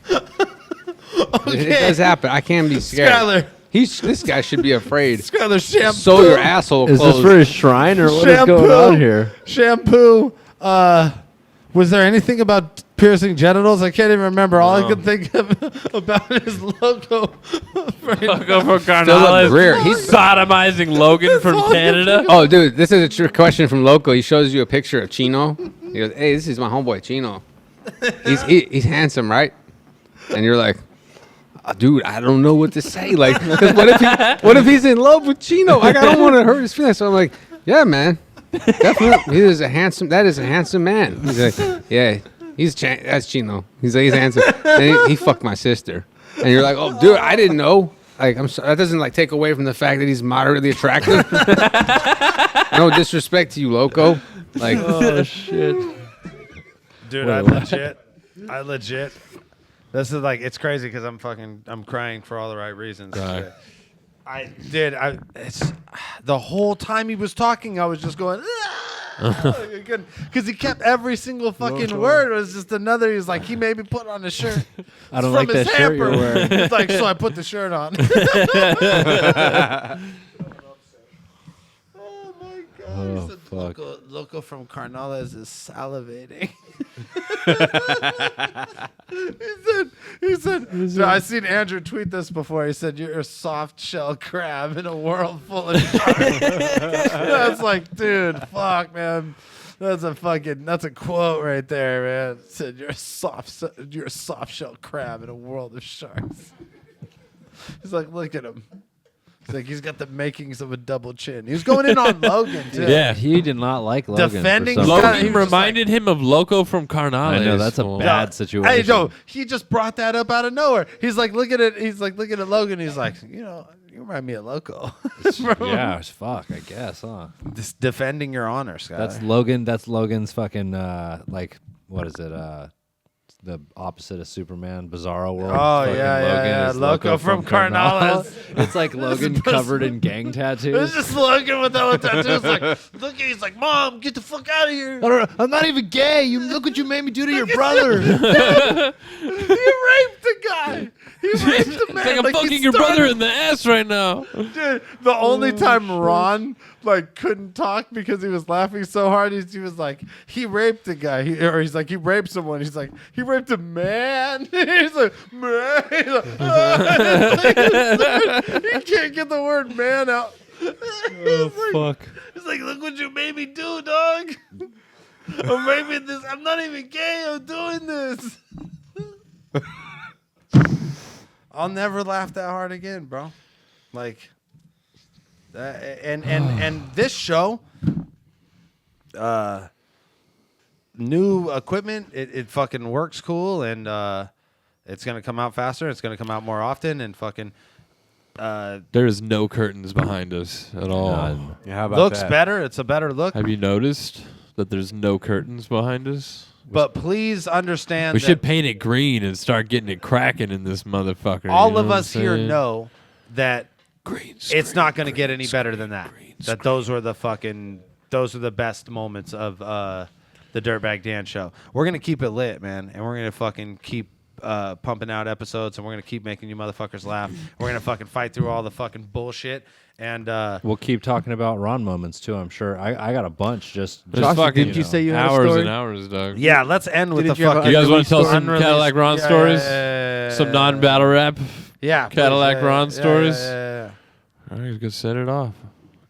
It does happen. I can be scared. Skyler. This guy should be afraid. Skyler, shampoo. Sew your asshole Is closed. this for his shrine or what is going on here? Shampoo. Was there anything about piercing genitals? I can't even remember. All I could think of about is Loco. Loco from Philip Carnales. Greer. He's sodomizing Logan from Canada. Oh, dude, this is a true question from Loco. He shows you a picture of Chino. He goes, "Hey, this is my homeboy Chino. He's handsome, right?" And you're like, "Dude, I don't know what to say. Like, 'cause what if he's in love with Chino? Like, I don't want to hurt his feelings." So I'm like, "Yeah, man, definitely. That is a handsome man." He's like, "Yeah, that's Chino. He's like, he's handsome." And he fucked my sister. And you're like, "Oh, dude, I didn't know." Like, that doesn't like take away from the fact that he's moderately attractive. No disrespect to you, Loco. Like, Oh shit! Dude, I legit. This is like, it's crazy because I'm crying for all the right reasons. Right. It's the whole time he was talking, I was just going, because he kept every single fucking word was just another. He's like, he made me put on a shirt. I don't It's like from his that shirt you're hamper. wearing. It's like, so I put the shirt on. Oh my god! Oh, He said, fuck. Loco from Carnales is salivating. He said, I seen Andrew tweet this before. He said, "You're a soft shell crab in a world full of sharks." That's like, dude, fuck, man. That's a quote right there, man. It said, you're a soft shell crab in a world of sharks. He's like, look at him. He's like, he's got the makings of a double chin. He was going in on Logan, too. Yeah. He did not like Logan. Defending for some Logan. reason. He Logan was just reminded him of Loco from Carnales. I know that's a bad situation. Hey, no, he just brought that up out of nowhere. He's like, look at it. He's like, looking at Logan. He's like, you remind me of Loco. Yeah, it's fuck. I guess, huh? Just defending your honor, Scott. That's Logan. That's Logan's fucking like what is it? The opposite of Superman, Bizarro World. Oh, Fucking yeah, Logan yeah. is Loco from Carnales. It's like Logan covered in gang It's tattoos. just Logan with all the tattoos. Like, look, he's like, "Mom, get the fuck out of here." I'm not even gay. You look what you made me do to your brother. He raped the guy. He raped the man. It's like I'm he fucking your started- brother in the ass right now. Dude, the only time Ron couldn't talk because he was laughing so hard, he was like, he raped a guy. He's like, he raped someone. He's like, he raped a man. He's like, man. He's like, he can't get the word man out. Fuck. He's like, look what you made me do, dog. I'm raping this. I'm not even gay. I'm doing this. I'll never laugh that hard again, bro. Like, and this show, new equipment, it fucking works cool, and it's gonna come out faster. It's gonna come out more often, and fucking There's no curtains behind us at all. Yeah, how about looks that? better. It's a better look. Have you noticed that there's no curtains behind us? But please understand We that should paint it green and start getting it cracking in this motherfucker. all you know of what I'm us here saying? know that Green it's screen, not going to get green any better than that. screen, That those are the best moments of the Dirtbag Dan show. We're going to keep it lit, man, and we're going to fucking keep pumping out episodes, and we're gonna keep making you motherfuckers laugh. We're gonna fucking fight through all the fucking bullshit, and We'll keep talking about Ron moments too. I'm sure. I got a bunch. Just There's fucking didn't you say you had a hours story? and hours, dog. yeah, let's end with Didn't the you have a fucking. You guys want to tell some unreleased- Cadillac Ron yeah, stories? yeah, Some non-battle rap? Yeah, Cadillac please, Ron stories? Yeah. All right, you can set it off.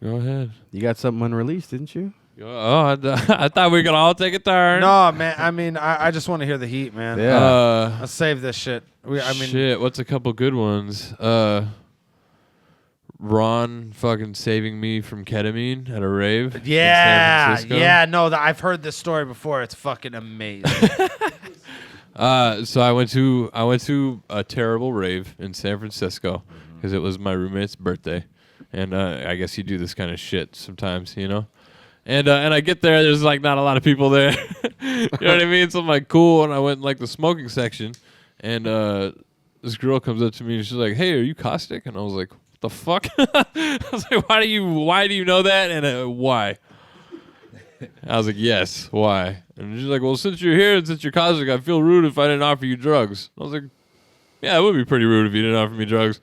Go ahead. You got something unreleased, didn't you? Oh, I thought we could all take a turn. No, man. I mean, I just want to hear the heat, man. Yeah. Let's save this shit. Shit, what's a couple good ones? Ron fucking saving me from ketamine at a rave. in San Yeah, Francisco. yeah. No, I've heard this story before. It's fucking amazing. So I went to a terrible rave in San Francisco because it was my roommate's birthday, and I guess you do this kind of shit sometimes, you know. And I get there, there's like not a lot of people there. You know what I mean? So I'm like, cool. And I went in like the smoking section, and this girl comes up to me and she's like, "Hey, are you Caustic?" And I was like, "What the fuck?" I was like, why do you know that? And why? I was like, yes, why? And she's like, well, since you're here and since you're Caustic, I feel rude if I didn't offer you drugs. I was like, yeah, it would be pretty rude if you didn't offer me drugs.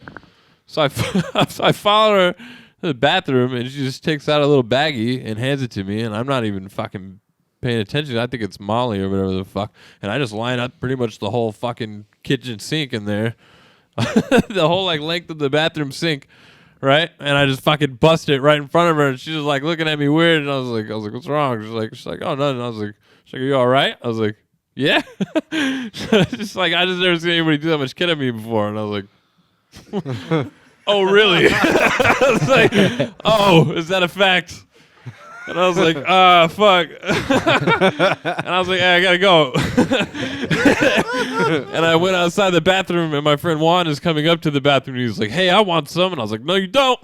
So I follow her to the bathroom, and she just takes out a little baggie and hands it to me, and I'm not even fucking paying attention. I think it's Molly or whatever the fuck. And I just line up pretty much the whole fucking kitchen sink in there. The whole like length of the bathroom sink. Right, and I just fucking bust it right in front of her, and she's just like looking at me weird, and I was like, what's wrong? She's like, oh, nothing. I was like, are you all right? I was like, yeah. Just like I just never seen anybody do that much ketamine before, and I was like, oh really? I was like, oh, is that a fact? And I was like, fuck. And I was like, hey, I gotta go. And I went outside the bathroom, and my friend Juan is coming up to the bathroom, and he was like, hey, I want some. And I was like, no, you don't.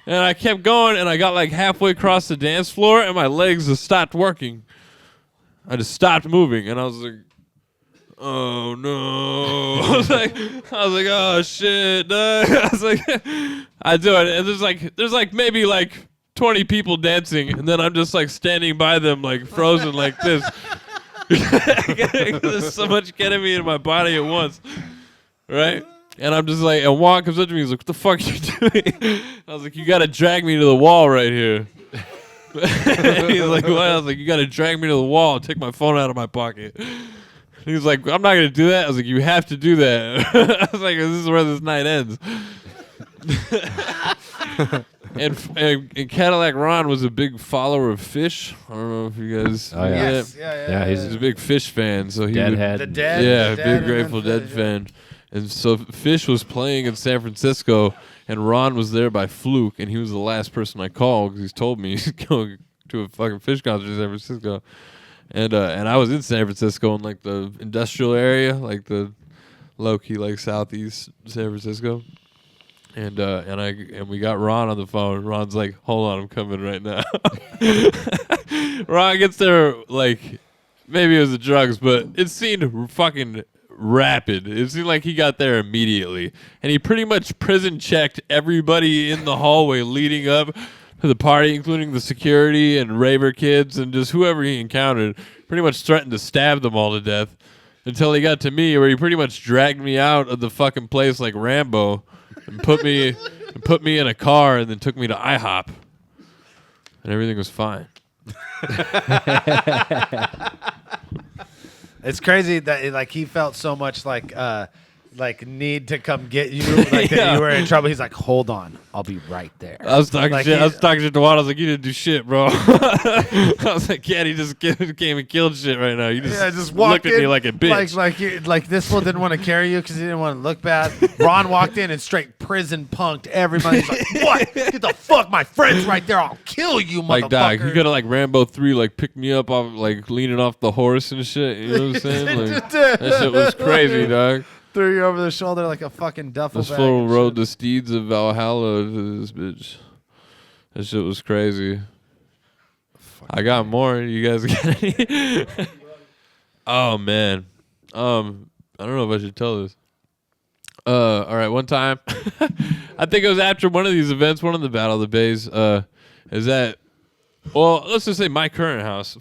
And I kept going, and I got like halfway across the dance floor, and my legs just stopped working. I just stopped moving, and I was like, oh no. I was like, oh shit, dog. I was like, I do it. And there's like maybe like 20 people dancing, and then I'm just like standing by them like frozen like this. There's so much ketamine in my body at once, right? And I'm just like, and Juan comes up to me, he's like, what the fuck are you doing? I was like, you gotta drag me to the wall right here. He's like, what? I was like, you gotta drag me to the wall and take my phone out of my pocket. He's like, I'm not gonna do that. I was like, you have to do that. I was like, this is where this night ends. And Cadillac Ron was a big follower of Fish. I don't know if you guys. Oh, yeah. Yes, Yeah, he's He's a big Fish fan, so he would, Deadhead. The Dead. yeah, the big Dead Grateful and then Dead Fish, fan. And so Fish was playing in San Francisco, and Ron was there by fluke, and he was the last person I called because he's told me he's going to a fucking Fish concert in San Francisco. And I was in San Francisco in like the industrial area, like the low-key like southeast San Francisco. And we got Ron on the phone. Ron's like, hold on, I'm coming right now. Ron gets there like, maybe it was the drugs, but it seemed fucking rapid. It seemed like he got there immediately. And he pretty much prison checked everybody in the hallway leading up to the party, including the security and raver kids and just whoever he encountered. Pretty much threatened to stab them all to death until he got to me, where he pretty much dragged me out of the fucking place like Rambo. And put me in a car and then took me to IHOP, and everything was fine. It's crazy that like he felt so much like need to come get you, like that you were in trouble. He's like, hold on, I'll be right there. I was talking Like shit. I was talking shit to Juan. I was like, you didn't do shit, bro. I was like, yeah, he just came and killed shit right now. You just walked looked at me like a bitch. Like this fool didn't want to carry you because he didn't want to look bad. Ron walked in and straight prison punked everybody. He's like, what? Get the fuck, my friend's right there. I'll kill you, Like, motherfucker. dog, he could have like Rambo 3, like picked me up off, like leaning off the horse and shit. You know what I'm saying? Like, that shit was crazy, dog. Threw you over the shoulder like a fucking duffel This bag. fool and rode shit. the steeds of Valhalla to this bitch. That shit was crazy. I got more. You guys got any? Oh man. I don't know if I should tell this. All right. One time, I think it was after one of these events, one of the Battle of the Bays. Is that? Well, let's just say my current house.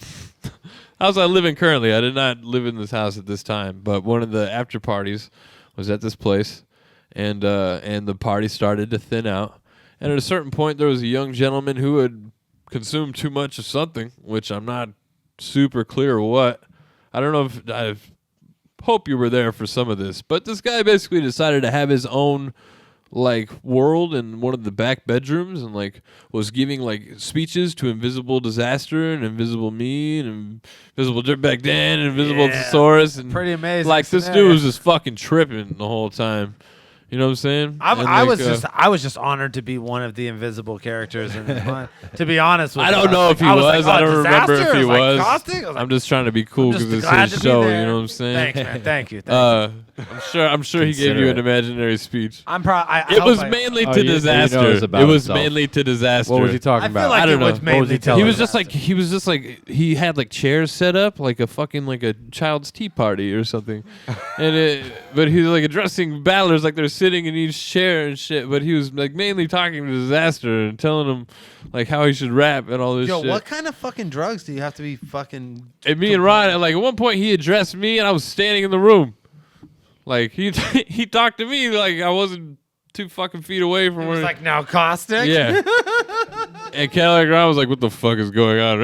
house I live in currently. I did not live in this house at this time, but one of the after parties was at this place, and the party started to thin out. And at a certain point, there was a young gentleman who had consumed too much of something, which I'm not super clear what. I don't know if I hope you were there for some of this, but this guy basically decided to have his own like world in one of the back bedrooms, and like was giving like speeches to Invisible Disaster and Invisible Me and Invisible Dirtbag Dan and Invisible Thesaurus, and pretty amazing. like this scenario. dude was just fucking tripping the whole time. You know what I'm saying? I was just honored to be one of the invisible characters. And to be honest with you, I don't know if he was. Like, I don't remember if he was. Caustic? I'm just trying to be cool because it's glad his to be show. there. You know what I'm saying? Thanks, man. Thank you. I'm sure he gave you an imaginary speech. It was mainly to disaster. about It was himself. mainly to disaster. What was he talking I about? feel like I don't it was know. mainly What was he to telling He was disaster. just like he had like chairs set up like a fucking like a child's tea party or something, but he was like addressing battlers like they're sitting in each chair and shit. But he was like mainly talking to disaster and telling them like how he should rap and all this Yo, shit. what kind of fucking drugs do you have to be fucking? And me and Ron, like at one point he addressed me and I was standing in the room, like he he talked to me like I wasn't 2 fucking feet away from It where. was like now caustic. Yeah. And Cadalack Ron was like, "What the fuck is going on?"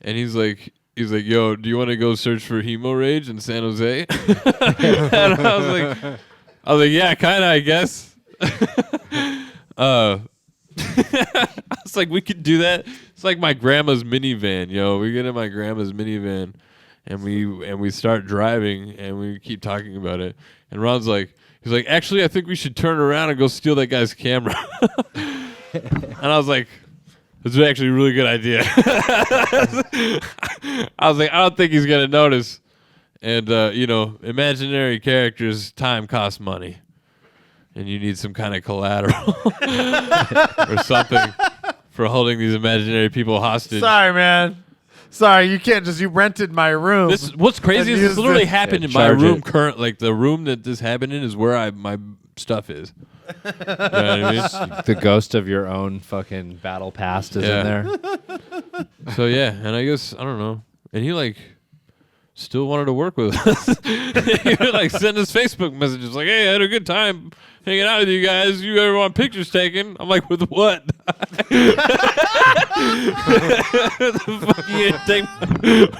And he's like, "Yo, do you want to go search for Hemo Rage in San Jose?" And I was like, "Yeah, kind of, I guess." I was like, "We could do that." It's like my grandma's minivan, yo. We get in my grandma's minivan, and we start driving, and we keep talking about it. And Ron's like, he's like, "Actually, I think we should turn around and go steal that guy's camera." And I was like, "It's actually a really good idea." I was like, "I don't think he's gonna notice." And imaginary characters' time costs money, and you need some kind of collateral or something for holding these imaginary people hostage. Sorry, man. Sorry, you can't just. You rented my room. What's crazy is this used literally it. happened Yeah, in my charge room. it. Like the room that this happened in is where my stuff is. You know what I mean? The ghost of your own fucking battle past is Yeah. in there. So yeah, and I guess I don't know. And he like still wanted to work with us. He would like send us Facebook messages like, "Hey, I had a good time hanging out with you guys. You ever want pictures taken?" I'm like, "With what?" What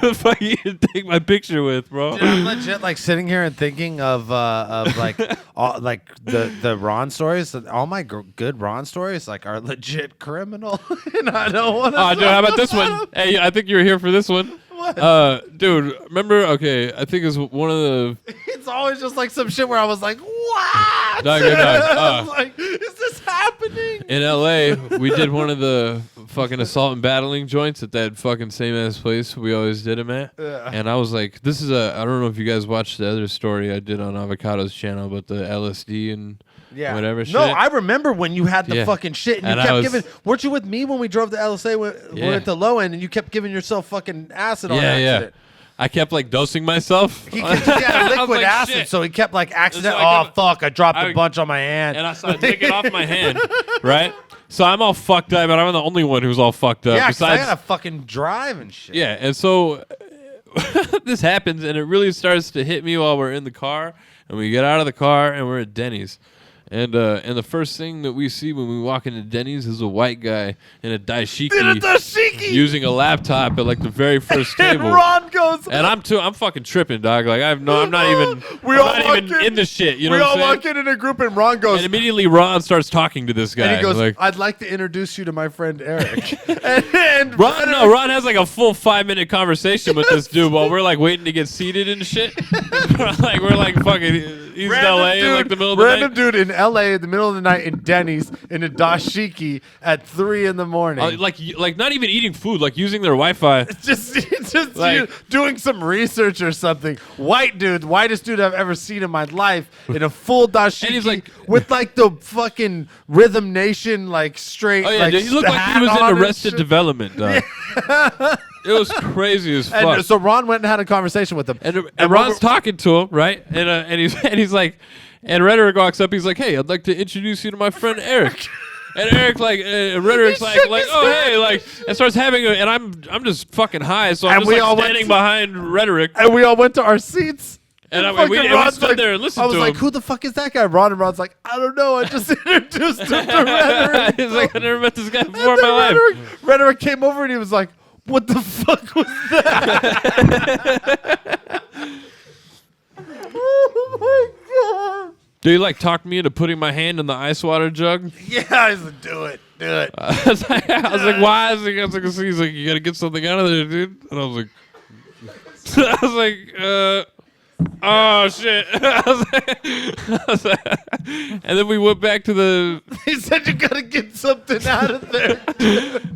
the fuck you gonna take my picture with, bro? Dude, I'm legit like sitting here and thinking of like all, like the Ron stories. All my good Ron stories like are legit criminal, and I don't want to. Oh, dude, how about this one? Hey, I think you were here for this one. What? Dude, remember? Okay, I think it's one of the. It's always just like some shit where I was like, "What?" Dog, dog, I was like, "Is this happening?" In LA, we did one of the fucking assault and battling joints at that fucking same ass place we always did them at. Yeah. And I was like, this is I don't know if you guys watched the other story I did on Avocado's channel, but the LSD and whatever shit. No, I remember when you had the Yeah. fucking shit and you And I kept was- giving. Weren't you with me when we drove to LSA? We're Yeah. at the low end and you kept giving yourself fucking acid on yeah. accident. I kept like dosing myself. He had I was liquid like, acid, shit. so he kept like accident. So I Oh kept- fuck! I dropped I- a bunch on my hand. And I started licking off my hand, right? So I'm all fucked up, and I'm the only one who's all fucked up. yeah, 'cause I besides, gotta fucking drive and shit. yeah, and so this happens, and it really starts to hit me while we're in the car, and we get out of the car, and we're at Denny's. And the first thing that we see when we walk into Denny's is a white guy in a dashiki, using a laptop at like the very first And table. Ron goes. And I'm fucking tripping, dog. Like I'm not even, We I'm all not walk even in- in the shit. You know we what all I'm saying? walk in a group and Ron goes. And immediately Ron starts talking to this guy. And he goes, like, "I'd like to introduce you to my friend Eric." and Ron has like a full 5-minute conversation with this dude while we're like waiting to get seated and shit. we're like fucking, he's in LA in like the middle of the random night. dude in LA in the middle of the night in Denny's in a dashiki at 3 in the morning. Like not even eating food, like using their Wi-Fi. just Like- doing some research or something. White dude, whitest dude I've ever seen in my life, in a full dashiki And he's like- with like the fucking Rhythm Nation like straight. Oh yeah, like, dude, he looked like he hat was on in and Arrested shit. Development, dog. It was crazy as fuck. And so Ron went and had a conversation with him. And Ron's talking to him, right? And he's like, and Rhetoric walks up. He's like, "Hey, I'd like to introduce you to my friend Eric." And Eric Rhetoric's like, oh hey, like, and starts having and I'm just fucking high, so I'm And just we like all went standing behind Rhetoric, And we all went to our seats. and we Ron's stood like- there and listened I was to like, him. who the fuck is that guy? Ron's like, I don't know. I just introduced him to Rhetoric. He's like, I never met this guy before And in my then life. Rhetoric came over and he was like, what the fuck was that? Oh my god. Dude, he like talked me into putting my hand in the ice water jug. Yeah, I was like, do it. I was like, why? I was like, he's like, you gotta get something out of there, dude. And I was like, oh shit. And then we went back to the. He said you gotta get something out of there.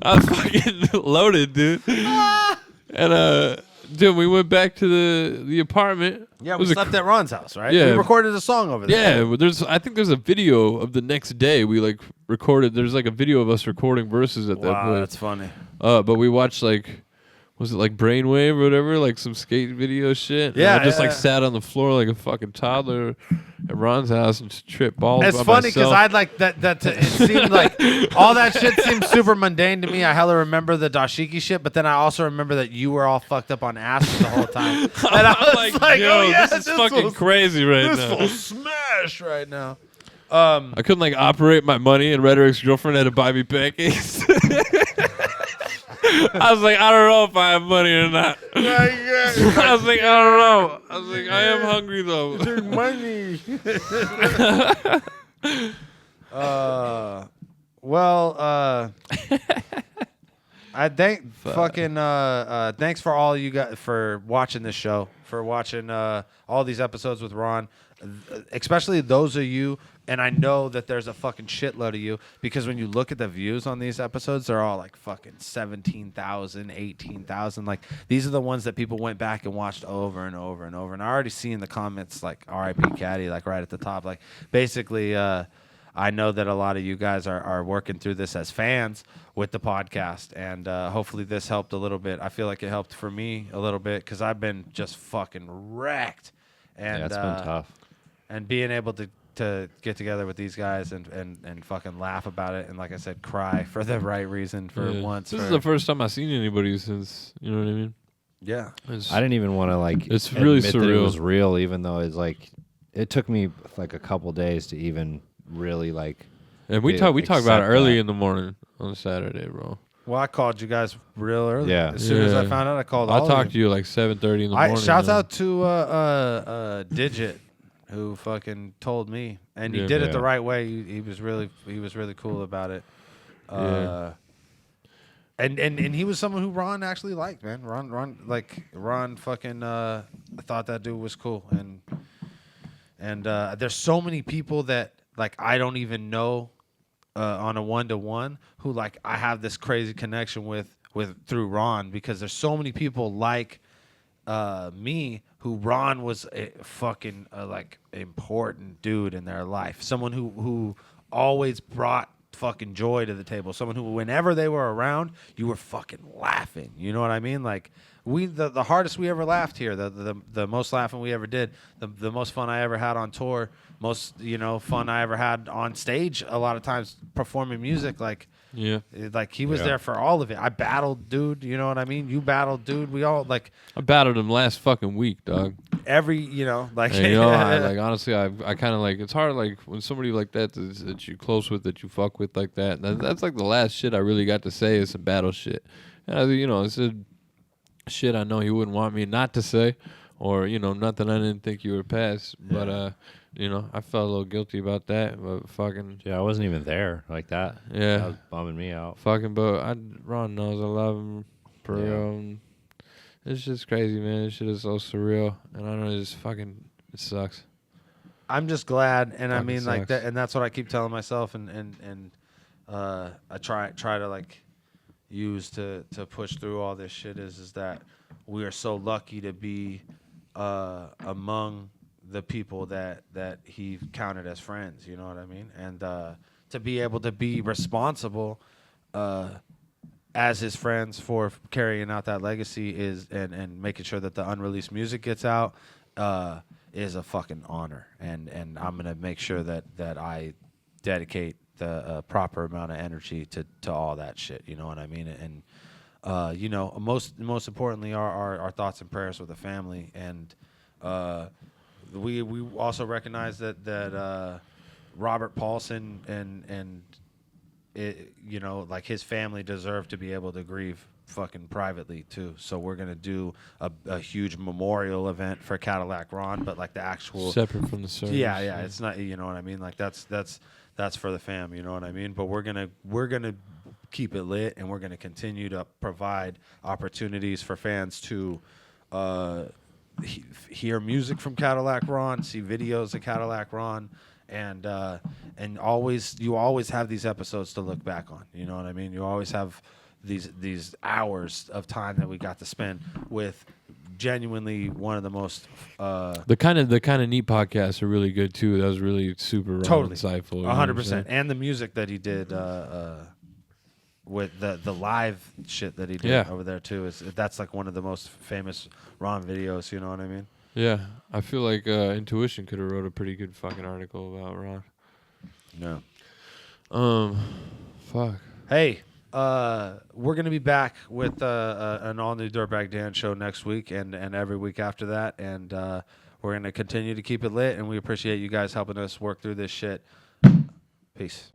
I was fucking loaded, dude. And dude, we went back to the apartment. Yeah, It we was a slept at Ron's house, right? Yeah. We recorded a song over there. Yeah, I think there's a video of the next day we like recorded. There's like a video of us recording verses at that Wow, point. that's funny. But we watched like, was it like Brainwave or whatever, like some skate video shit? Yeah, and I just yeah, like yeah. sat on the floor like a fucking toddler at Ron's house and just tripped balls. It's by funny because myself. I'd like that. It seemed like all that shit seemed super mundane to me. I hella remember the dashiki shit, but then I also remember that you were all fucked up on acid the whole time. And I was like, yo, oh yeah, this is fucking crazy right this now. will smash right now. I couldn't like operate my money, and Rhetoric's girlfriend had to buy me pancakes. I was like, I don't know if I have money or not. I was like, I don't know. I was like, I am hungry though. money. I thank fucking thanks for all you guys for watching this show, for watching all these episodes with Ron, especially those of you. And I know that there's a fucking shitload of you because when you look at the views on these episodes, they're all like fucking 17,000, 18,000. Like these are the ones that people went back and watched over and over and over. And I already seen the comments like R.I.P. Caddy, like right at the top. Like basically, I know that a lot of you guys are working through this as fans with the podcast. And hopefully this helped a little bit. I feel like it helped for me a little bit because I've been just fucking wrecked. And Yeah, it's been tough. And being able to get together with these guys and fucking laugh about it and like I said, cry for the right reason for once. This is the first time I've seen anybody since, you know what I mean? Yeah. I didn't even want to like. It's really admit that it surreal. was real, even though it's like it took me like a couple days to even really like. And we Yeah, talked about it accept early that. in the morning on Saturday, bro. Well, I called you guys real early. Yeah. As soon as I Yeah. found out, I called I all talked of to you. you like 7:30 in the morning. Shouts man. out to Digit, who fucking told me, and he Yeah. did it the Yeah. right way. He was really cool about it. Yeah. And he was someone who Ron actually liked, man. Ron fucking thought that dude was cool, and there's so many people that like I don't even know on a 1-to-1 who like I have this crazy connection with through Ron because there's so many people like me who Ron was a fucking like important dude in their life, someone who always brought fucking joy to the table, someone who whenever they were around you were fucking laughing, you know what I mean? Like the hardest we ever laughed here, the most laughing we ever did, the most fun I ever had on tour, most fun I ever had on stage, a lot of times performing music, like he was there for all of it. I battled, dude, you know what I mean? You battled, dude. We all like I battled him last fucking week, dog. every And, I honestly, I kind of like, it's hard, like, when somebody like that that you're close with, that you fuck with like that, that's like the last shit I really got to say is some battle shit. And, it's a shit I know he wouldn't want me not to say, or, nothing I didn't think you were past. But, I felt a little guilty about that, but fucking, Yeah, I wasn't even there like that. Yeah. That was bumming me out. fucking, but Ron knows I love him for Yeah. real. And it's just crazy, man. This shit is so surreal. And I don't know, it sucks. I'm just glad, and I Fucking mean like sucks. that, and that's what I keep telling myself, and I try to like use to push through all this shit is that we are so lucky to be among the people that he counted as friends, you know what I mean, and to be able to be responsible as his friends for carrying out that legacy is and making sure that the unreleased music gets out is a fucking honor, and I'm gonna make sure that I dedicate the proper amount of energy to all that shit. You know what I mean? And you know, most importantly, our thoughts and prayers with the family. And we also recognize that Robert Paulson and it, you know, like his family deserve to be able to grieve fucking privately too. So we're gonna do a huge memorial event for Cadillac Ron, but like the actual Separate from the service. yeah, it's not, you know what I mean, like that's for the fam, you know what I mean. But we're gonna keep it lit, and we're gonna continue to provide opportunities for fans to hear music from Cadillac Ron, see videos of Cadillac Ron, and you always have these episodes to look back on. You know what I mean? You always have these hours of time that we got to spend with genuinely one of the most the kind of neat podcasts are really good too. That was really super raw totally and insightful. You know 100%. And the music that he did with the live shit that he did over there too that's like one of the most famous Ron videos. You know what I mean? Yeah, I feel like Intuition could have wrote a pretty good fucking article about Ron. No. Fuck. Hey, we're gonna be back with an all new Dirtbag Dan show next week and every week after that, and we're gonna continue to keep it lit. And we appreciate you guys helping us work through this shit. Peace.